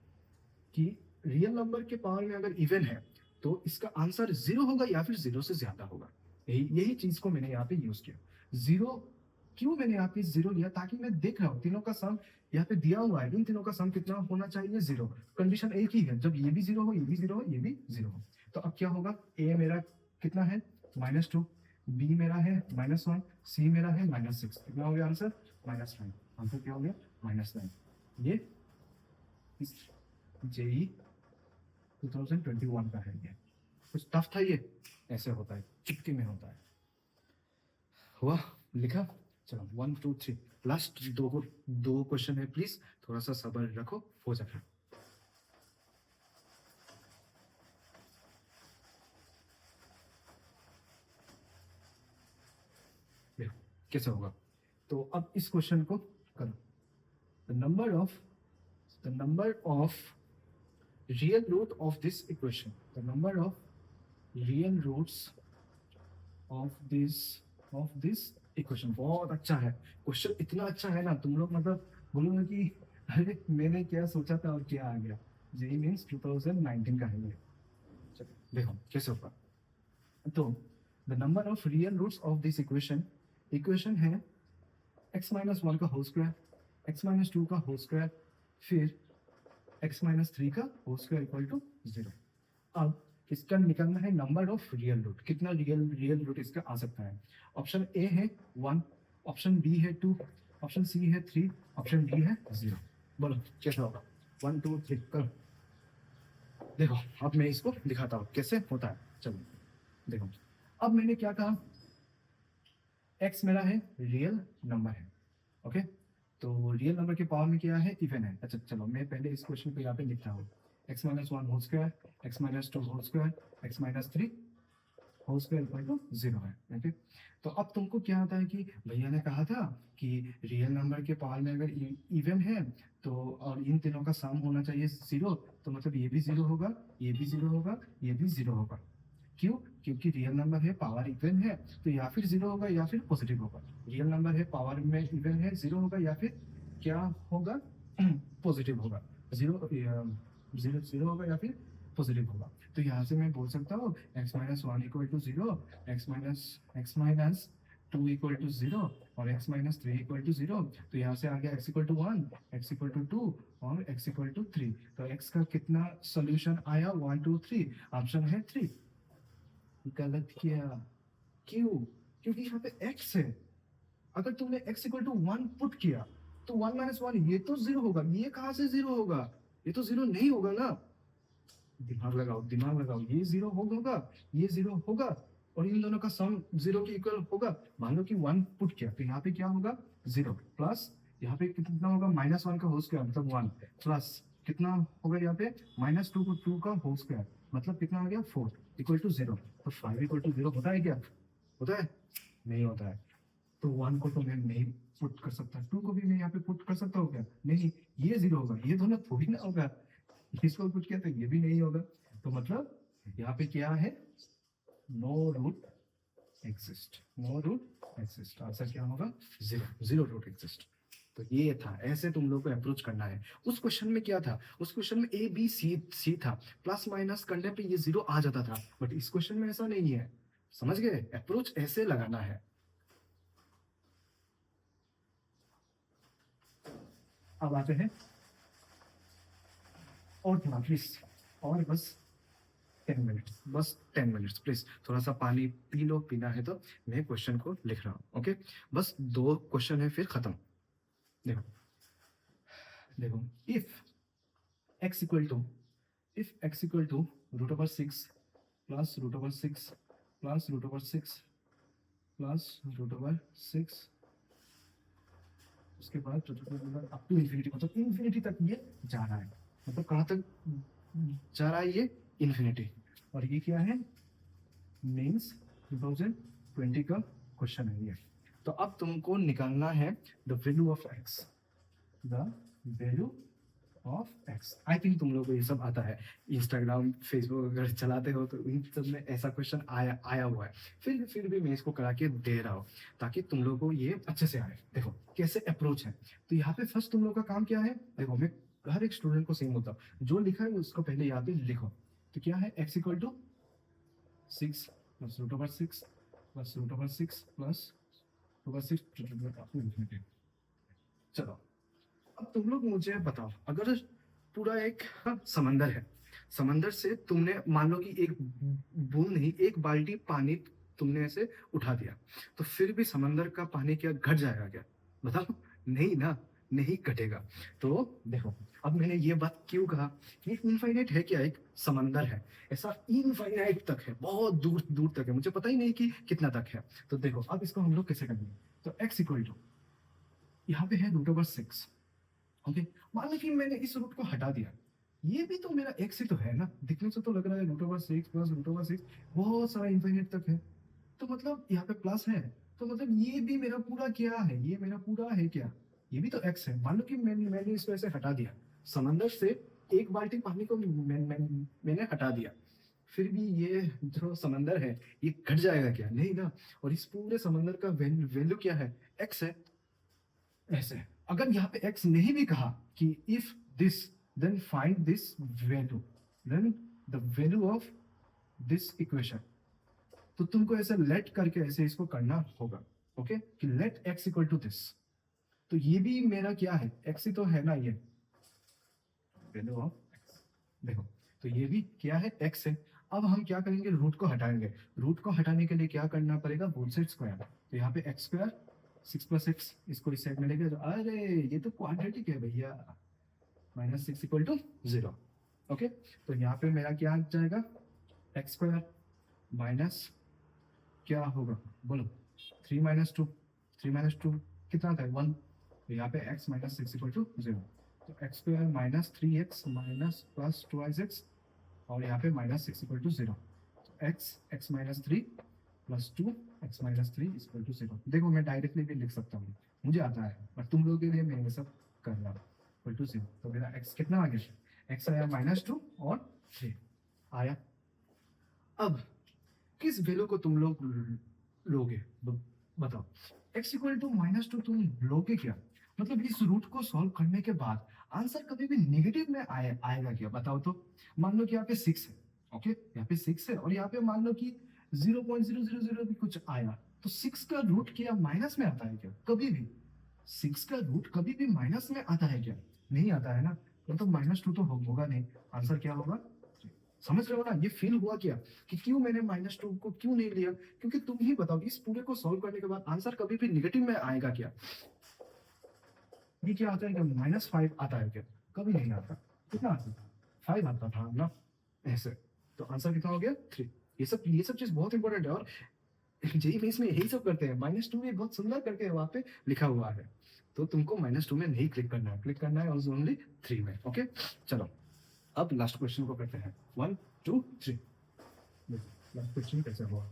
कि रियल नंबर के पावर में अगर इवन है तो इसका आंसर जीरो होगा या फिर जीरो से ज्यादा होगा। यही यही चीज को मैंने यहाँ पे यूज किया। जीरो क्यों मैंने यहाँ पे जीरो लिया, ताकि मैं देख रहा हूँ तीनों का सम यहाँ पे दिया हुआ है, इन तीनों का सम कितना होना चाहिए, जीरो। कंडीशन एक ही है, जब ये भी जीरो हो, ये भी जीरो हो, ये भी जीरो हो। तो अब क्या होगा, ए मेरा कितना है, -2। बी मेरा है -1। सी मेरा है -6। कितना हो गया आंसर, -9। आंसर क्या हो गया, -9। ये इस जेई 2021 का है। ये कुछ टफ था ये, ऐसे होता है, चुटकी में होता है। हुआ, लिखा। चलो 1 2 3 लास्ट दो क्वेश्चन है, प्लीज थोड़ा सा सब्र रखो, हो जाएगा। देखो कैसे होगा। तो अब इस क्वेश्चन को करो। The number of real root of this equation, the number of real roots of this equation. बहुत अच्छा है क्वेश्चन, इतना अच्छा है ना, तुम लोग मतलब बोलोगे कि अरे मैंने क्या सोचा था और क्या आ गया। जेई मीन्स 2019 का है ये। चलो देखो कैसे होगा। तो the number of real roots of this equation, equation है x - 1 का होल स्क्वायर, x - 2 का होल स्क्वायर, फिर x - 3 का whole square equal to zero. अब इसका निकालना है नंबर ऑफ रियल रूट, कितना रियल रूट इसका आ सकता है। ऑप्शन ए है 1, ऑप्शन बी है 2, ऑप्शन सी है 3, ऑप्शन डी है 0। बोलो कैसे होगा, 1 2 3 करो। देखो अब मैं इसको दिखाता हूँ कैसे होता है। चलो देखो, अब मैंने क्या कहा, x मेरा है रियल नंबर है, ओके। तो रियल नंबर के पावर में क्या है, इवन है। अच्छा चलो मैं पहले इस क्वेश्चन को यहाँ पे लिखता हूँ, x - 1 whole square, x - 2 whole square, x - 3 whole square equal to zero है, ओके। तो अब तुमको क्या आता है कि भैया ने कहा था कि रियल नंबर के पावर में अगर इवन है तो, और इन तीनों का सम होना चाहिए जीरो, तो मतलब ये भी जीरो होगा, ये भी जीरो होगा, ये भी जीरो होगा। क्यों? क्योंकि रियल नंबर है, पावर इवन है, तो या फिर जीरो होगा या फिर पॉजिटिव होगा। रियल नंबर है, पावर में इवन है, जीरो होगा या फिर क्या होगा? पॉजिटिव होगा। जीरो जीरो जीरो होगा या फिर पॉजिटिव होगा। तो यहाँ से मैं बोल सकता हूँ x minus one equal to zero, x minus two equal to zero और x minus three equal to zero. तो यहाँ से आ गया x equal to one, x equal to two और एक्स इक्वल टू थ्री। तो एक्स का कितना सोल्यूशन आया? One two three. ऑप्शन है थ्री। गलत किया। क्यों? क्योंकि यहाँ पे x है। अगर तुमने x equal to one put किया तो वन माइनस वन ये तो जीरो होगा। ये कहाँ से जीरो होगा? ये तो जीरो नहीं होगा ना। दिमाग लगाओ, दिमाग लगाओ। ये जीरो होगा, ये जीरो होगा और इन दोनों का सम जीरो के इक्वल होगा। मान लो कि वन पुट किया तो यहाँ पे क्या होगा? जीरो प्लस यहाँ पे कितना होगा? माइनस वन का होल स्क्वायर मतलब वन प्लस कितना होगा यहाँ पे? माइनस टू को टू का होल स्क्वायर मतलब कितना आ गया? Four equal to zero. तो फाइव इक्वल टू जीरो होता है क्या? होता है? नहीं होता है। तो वन को तो मैं नहीं पुट कर सकता, टू को भी मैं यहाँ पे पुट कर सकता हूँ क्या? नहीं। ये जीरो होगा, ये दोनों थोड़ी ना होगा। इसको पुट किया तो ये भी नहीं होगा। तो मतलब यहाँ पे क्या है? No root exist, no root exist. Answer क्या होगा? Zero, zero root exist. तो ये था, ऐसे तुम लोग को अप्रोच करना है। उस क्वेश्चन में क्या था? उस क्वेश्चन में ए बी सी सी था, प्लस माइनस करने पे ये जीरो आ जाता था, बट इस क्वेश्चन में ऐसा नहीं है। समझ गए? अप्रोच ऐसे लगाना है। अब आते हैं और थोड़ा प्लीज, और बस 10 मिनट, बस 10 मिनट्स प्लीज। थोड़ा सा पानी पी लो, पीना है तो। मैं क्वेश्चन को लिख रहा हूँ, ओके? बस दो क्वेश्चन है फिर खत्म। देखो देखो, if x equal to, if x equal to root over six plus root over six plus root over six plus root over six, उसके बाद अप टू इन्फिनिटी, मतलब इन्फिनिटी तक ये जा रहा है। मतलब कहाँ तक जा रहा है ये? इन्फिनिटी। और ये क्या है? मीन्स 2020 का क्वेश्चन है ये। तो अब तुमको निकालना है the value of x, the value of x। I think तुम लोगों को ये सब आता है। इंस्टाग्राम फेसबुक अगर चलाते हो तो इन सब में ऐसा क्वेश्चन आया आया हुआ है। फिर भी मैं इसको करा के दे रहा हूँ ताकि तुम लोगों को ये अच्छे से आए। देखो कैसे अप्रोच है। तो यहाँ पे फर्स्ट तुम लोग का काम क्या है? देखो मैं हर एक स्टूडेंट को सेम होता हूँ, जो लिखा है उसको पहले यहाँ पे लिखो। तो क्या है? x equal to six plus root over six plus root over six plus over six. चलो अब तुम लोग मुझे बताओ, अगर पूरा एक समंदर है, समंदर से तुमने मान लो कि एक बूंद नहीं, एक बाल्टी पानी तुमने ऐसे उठा दिया, तो फिर भी समंदर का पानी क्या घट जाएगा क्या? बताओ। नहीं ना, नहीं घटेगा। तो देखो, अब मैंने ये बात क्यों कहा? ये इनफाइनाइट है क्या? एक समंदर है, ऐसा इनफाइनाइट तक है, बहुत दूर दूर तक है, मुझे पता ही नहीं कि कितना तक है। तो देखो अब इसको हम लोग कैसे करेंगे? तो x इक्वल टू, यहाँ पे है रूट ओवर सिक्स, ओके? मान लो कि मैंने इस रूट को हटा दिया, ये भी तो मेरा x ही तो है ना। दिखने से तो लग रहा है root over six plus root over six, बहुत सारा इनफाइनाइट तक है। तो मतलब यहाँ पे प्लस है, तो मतलब ये भी मेरा पूरा क्या है? ये मेरा पूरा है क्या? ये भी तो x है। मान लो कि मैंने इसको ऐसे हटा दिया, समंदर से एक बाल्टी पानी को मैंने हटा दिया, फिर भी ये जो समंदर है ये घट जाएगा क्या? नहीं ना। और इस पूरे समंदर का वैल्यू क्या है? x है। ऐसे अगर यहाँ पे x नहीं भी कहा कि if this then find this value, then the value of this equation, तो तुमको ऐसे लेट करके ऐसे इसको करना होगा, ओके? कि let x equal to this. तो ये भी मेरा क्या है? x ही तो है ना, ये वैल्यू ऑफ x। देखो तो ये भी क्या है? x है। अब हम क्या करेंगे? रूट को हटाएंगे। रूट को हटाने के लिए क्या करना पड़ेगा? Both side square. तो यहाँ पे x square, six plus x, इसको इस साइड में लेके, तो अरे ये तो क्वाड्रेटिक है भैया, minus six equal to zero, okay? तो यहाँ पे मेरा क्या आ जाएगा? एक्स स्क्वायर माइनस क्या होगा बोलो? Three minus two, three minus two कितना था? वन। तो यहाँ पे x minus six equal to zero. तो x square minus three x minus plus twice x, और यहाँ पे minus six equal to zero. तो x x minus three plus two x minus three equal to zero. देखो मैं directly भी लिख सकता हूँ, मुझे आता है, पर तुम लोगों के लिए मैं ये सब कर रहा हूँ। Equal to zero. तो मेरा एक्स कितना आ गया? एक्स आया माइनस टू और थ्री आया। अब किस वैल्यू को तुम लोग लोगे? बताओ। x इक्वल टू -2 तुम लोगे क्या? मतलब इस रूट को सॉल्व करने के बाद आंसर कभी भी नेगेटिव में आएगा क्या? बताओ तो। मान लो कि यहाँ पे 6 है, ओके, यहाँ पे 6 है और यहाँ पे मान लो कि 0.000 भी कुछ आया, तो 6 का रूट क्या माइनस में आता है क्या? कभी भी 6 का रूट कभी भी माइनस में आता है क्या? नहीं आता है ना, तो -2 तो होगा नहीं। आंसर क्या होगा? समझ रहे हो ना? ये फील हुआ क्या कि क्यों मैंने -2 को क्यों नहीं लिया? क्योंकि तुम ही बताओ, इस पूरे को सॉल्व करने के बाद आंसर कभी भी निगेटिव में आएगा क्या? ये क्या आता है क्या? -5 आता है क्या? कभी नहीं आता। कितना आता था? 5 आता था ना, ऐसे। तो आंसर कितना हो गया? 3। ये सब चीज बहुत इंपॉर्टेंट है और जेई मेंस में यही सब करते हैं। -2 में बहुत सुंदर करके वहां पे लिखा हुआ है, तो तुमको -2 में नहीं क्लिक करना है, क्लिक करना है ओनली 3 में। ओके, चलो अब लास्ट क्वेश्चन को करते हैं। 1 2 3। लास्ट क्वेश्चन कैसे हुआ?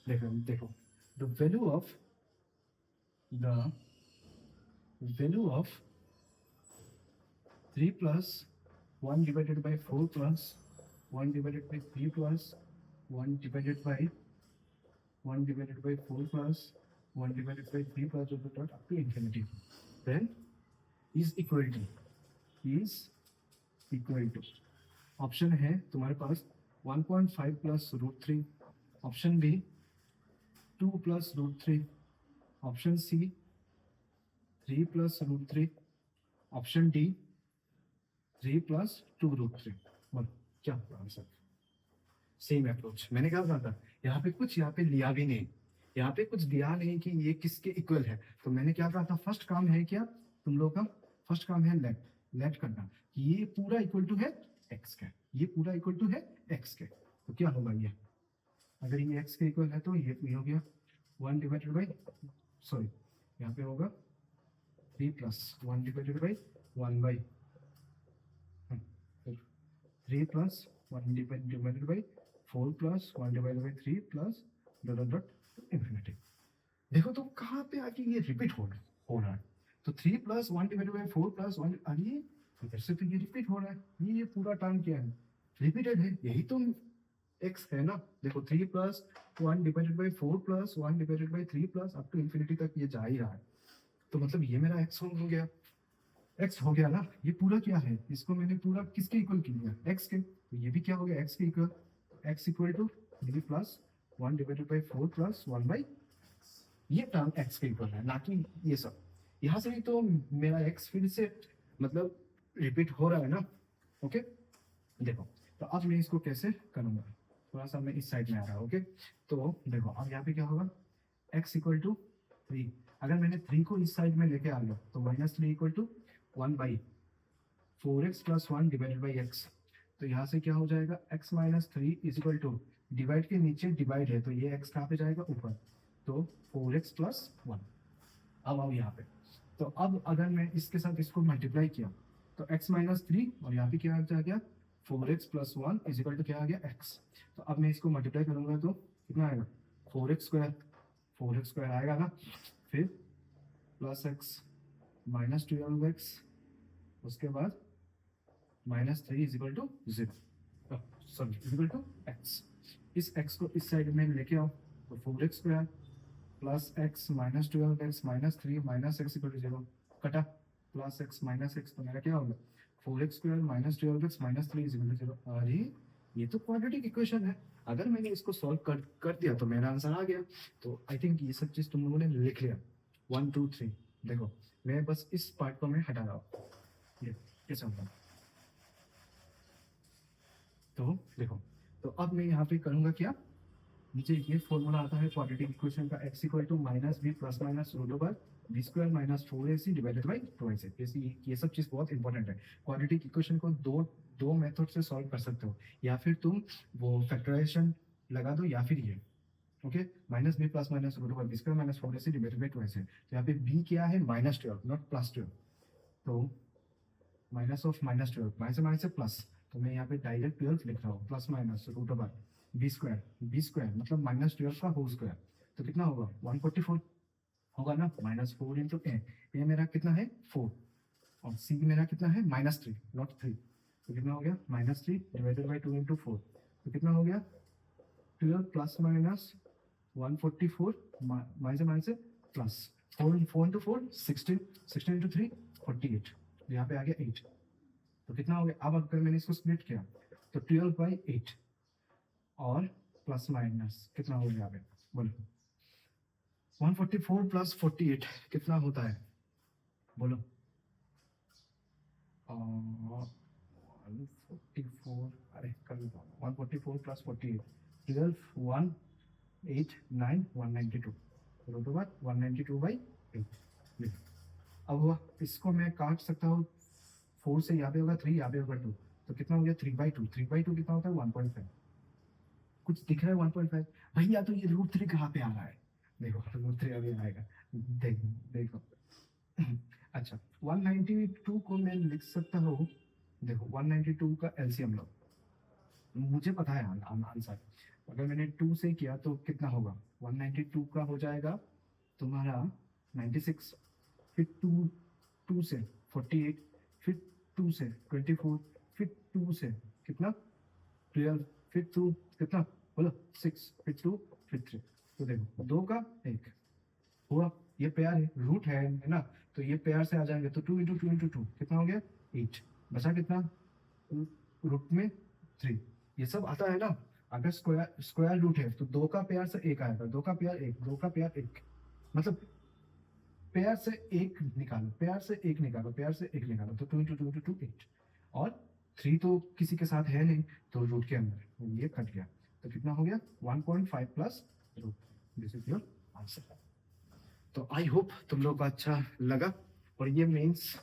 देखो देखो, the the value of 3 plus 1 divided by 4 plus 1 divided by 3 plus 1 divided by 1 divided by 4 plus 1 divided by 3 plus up to infinity, then is is equal to option है तुम्हारे पास 1.5 plus root three, option B 2 plus root three, option C 3 plus root three, option D 3 plus 2 root three. बोलो क्या होगा answer? Same approach, मैंने क्या कहा था, यहाँ पे लिया भी नहीं, यहाँ पे कुछ दिया नहीं कि ये किसके इक्वल है। तो मैंने क्या कहा था, फर्स्ट काम है क्या तुम लोग का? फर्स्ट काम है लेट लेट करना। ये पूरा इक्वल टू है एक्स के, ये पूरा इक्वल टू है एक्स के। तो क्या होगा ये? अगर ये एक्स के इक्वल है तो ये हो गया 1 डिवाइडेड बाई, सॉरी यहाँ पे होगा 3 plus 1 divided by 1 by 3 plus 1 divided by 4 plus 1 divided by 3 plus dot dot dot infinity. देखो तो कहाँ पे आके ये रिपीट हो रहा है। तो 3 प्लस 1 डिवाइडेड बाई 4 प्लस 1, अरे इधर से तो ये रिपीट हो रहा है। ये पूरा टर्म क्या है? रिपीटेड है, यही तो एक्स है ना। देखो 3 plus 1 divided by 4 plus 1 divided by 3 plus up to infinity तक ये जा ही रहा है। तो मतलब ये मेरा एक्स हो गया, एक्स हो गया ना। ये पूरा क्या है, इसको मैंने पूरा किसके इक्वल किया? एक्स के। तो ये भी क्या हो गया? एक्स के equal. X equal to 3 plus 1 divided by 4 plus 1 by, ये टर्म एक्स के इक्वल है, ना कि ये सब। यहाँ से ही तो मेरा एक्स फिर से मतलब रिपीट हो रहा है ना। ओके, देखो तो अब मैं इसको कैसे करूँगा, थोड़ा सा मैं इस साइड में आ रहा हूँ। ओके, तो देखो अब यहाँ पे क्या होगा, x इक्वल टू 3। अगर मैंने 3 को इस साइड में लेके आ गया तो -3 equal to 1 by 4x plus 1 divided by x. तो यहाँ से क्या हो जाएगा, x minus 3 is equal to, divide के नीचे डिवाइड है तो ये x कहाँ पे जाएगा? ऊपर। तो 4x प्लस 1। अब आओ यहाँ पे, तो अब अगर मैं इसके साथ इसको मल्टीप्लाई किया तो x माइनस 3 और यहाँ पे क्या आ गया 4x plus 1 is equal to क्या आ गया x। तो अब मैं इसको मल्टीप्लाई करूंगा तो कितना आएगा? 4x स्क्वायर, 4x स्क्वायर आएगा ना। फिर प्लस x माइनस 12x, उसके बाद -3 is equal to 0, sorry is equal to x। इस x को इस साइड में लेके आओ तो 4x square plus x minus 12x minus 3 minus x equal to 0, कटा प्लस x माइनस x, तो मेरा क्या होगा 4x square minus 12x minus 3 is equal to 0। अरे ये तो क्वाड्रेटिक इक्वेशन है, अगर मैंने इसको सॉल्व कर दिया तो मेरा आंसर आ गया। तो आई थिंक ये सब चीज तुम लोगों ने लिख लिया 1 2 3। देखो मैं बस इस पार्ट को मैं हटा रहा हूँ, ये कैसे होगा। तो देखो, तो अब मैं यहाँ पे करूँगा क्या, नीचे ये फॉर्मूला आता है क्वाड्रेटिक इक्वेशन का, x equal to minus B plus minus root over B square minus 4ac divided by 2ac। ये सब चीज बहुत इंपॉर्टेंट है। क्वाड्रेटिक इक्वेशन को दो दो मेथड से सॉल्व कर सकते हो, या फिर तुम वो फैक्टराइजेशन लगा दो, या फिर ये okay minus B plus minus root over B square minus 4ac divided by 2ac। तो यहाँ पे b क्या है? -12 नॉट +12। तो माइनस ऑफ -12, माइनस से प्लस, तो मैं यहाँ पे डायरेक्ट 12 लिख रहा हूँ, plus minus root over B square मतलब -12 का होल स्क्वायर। तो कितना होगा 144 होगा ना, -4 इंटू ए, ये मेरा कितना है 4, और सी मेरा कितना है -3 नॉट 3, तो कितना हो गया -3 डिवाइडेड बाई 2 इंटू 4, तो कितना हो गया 12 प्लस माइनस 144 माइनस से प्लस 4 इंटू 4 16, 16 इंटू 3 48, यहाँ पे आ गया 8, तो कितना हो गया। अब अगर मैंने इसको स्प्लिट किया तो 12/8 और प्लस माइनस कितना हो गया यहाँ पे बोलो 144 प्लस 48 कितना होता है बोलो 144, अरे कर लेता हूँ 144 प्लस 48 12 1 8 9 192, बोलो तो बात 192/8। अब हुआ इसको मैं काट सकता हूँ 4 से, यहाँ पे होगा 3, यहाँ पे होगा 2, तो कितना हो गया 3/2, 3/2 कितना होता है 1.5, कुछ दिख रहा है 1.5 भैया, तो ये √3 कहाँ पे आ रहा है, देखो √3 अभी आएगा, देखो देखो अच्छा 192 को मैं लिख सकता हूँ, देखो 192 का एलसीएम लो, मुझे पता है आंसर, अगर मैंने 2 से किया तो कितना होगा 192 का हो जाएगा तुम्हारा 96, फिर 2 से 48, फिर 2 से 24, फिर 2 से कितना 12, फिर 2 कितना बोलो 6, फिर 2, फिर 3, तो देखो 2 का 1 हुआ, ये पेयर है रूट है ना, तो ये पेयर से आ जाएंगे, तो 2 इंटू 2 इंटू 2 कितना हो गया 8, बचा कितना रूट में 3, ये सब आता है ना। अगर स्क्वायर रूट है तो 2 का पेयर से 1 आएगा, 2 का पेयर 1, 2 का पेयर 1, मतलब पेयर से 1 निकालो, पेयर से 1 निकालो, पेयर से 1 निकालो, तो 2 इंटू 2 इंटू 2 8, और 3 तो किसी के साथ है नहीं तो रूट के अंदर ये कट गया, तो कितना हो गया 1.5 plus root, this is your answer. तो आई होप तुम लोग को अच्छा लगा, और ये मेंस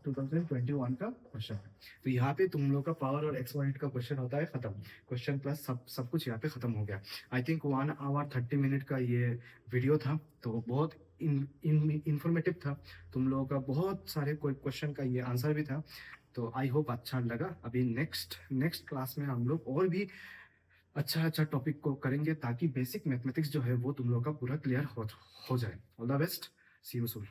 2021 का क्वेश्चन है, तो यहाँ पे तुम लोग का पावर और एक्सपोनेंट का क्वेश्चन होता है खत्म, क्वेश्चन प्लस सब कुछ यहाँ पे खत्म हो गया। आई थिंक 1 आवर 30 मिनट का ये वीडियो था, तो बहुत इंफॉर्मेटिव था, तुम लोगों का बहुत सारे कोई क्वेश्चन का ये आंसर भी था, तो आई होप अच्छा लगा। अभी नेक्स्ट क्लास में हम लोग और भी अच्छा टॉपिक को करेंगे, ताकि बेसिक मैथमेटिक्स जो है वो तुम लोग का पूरा क्लियर हो जाए। All the best, see you soon.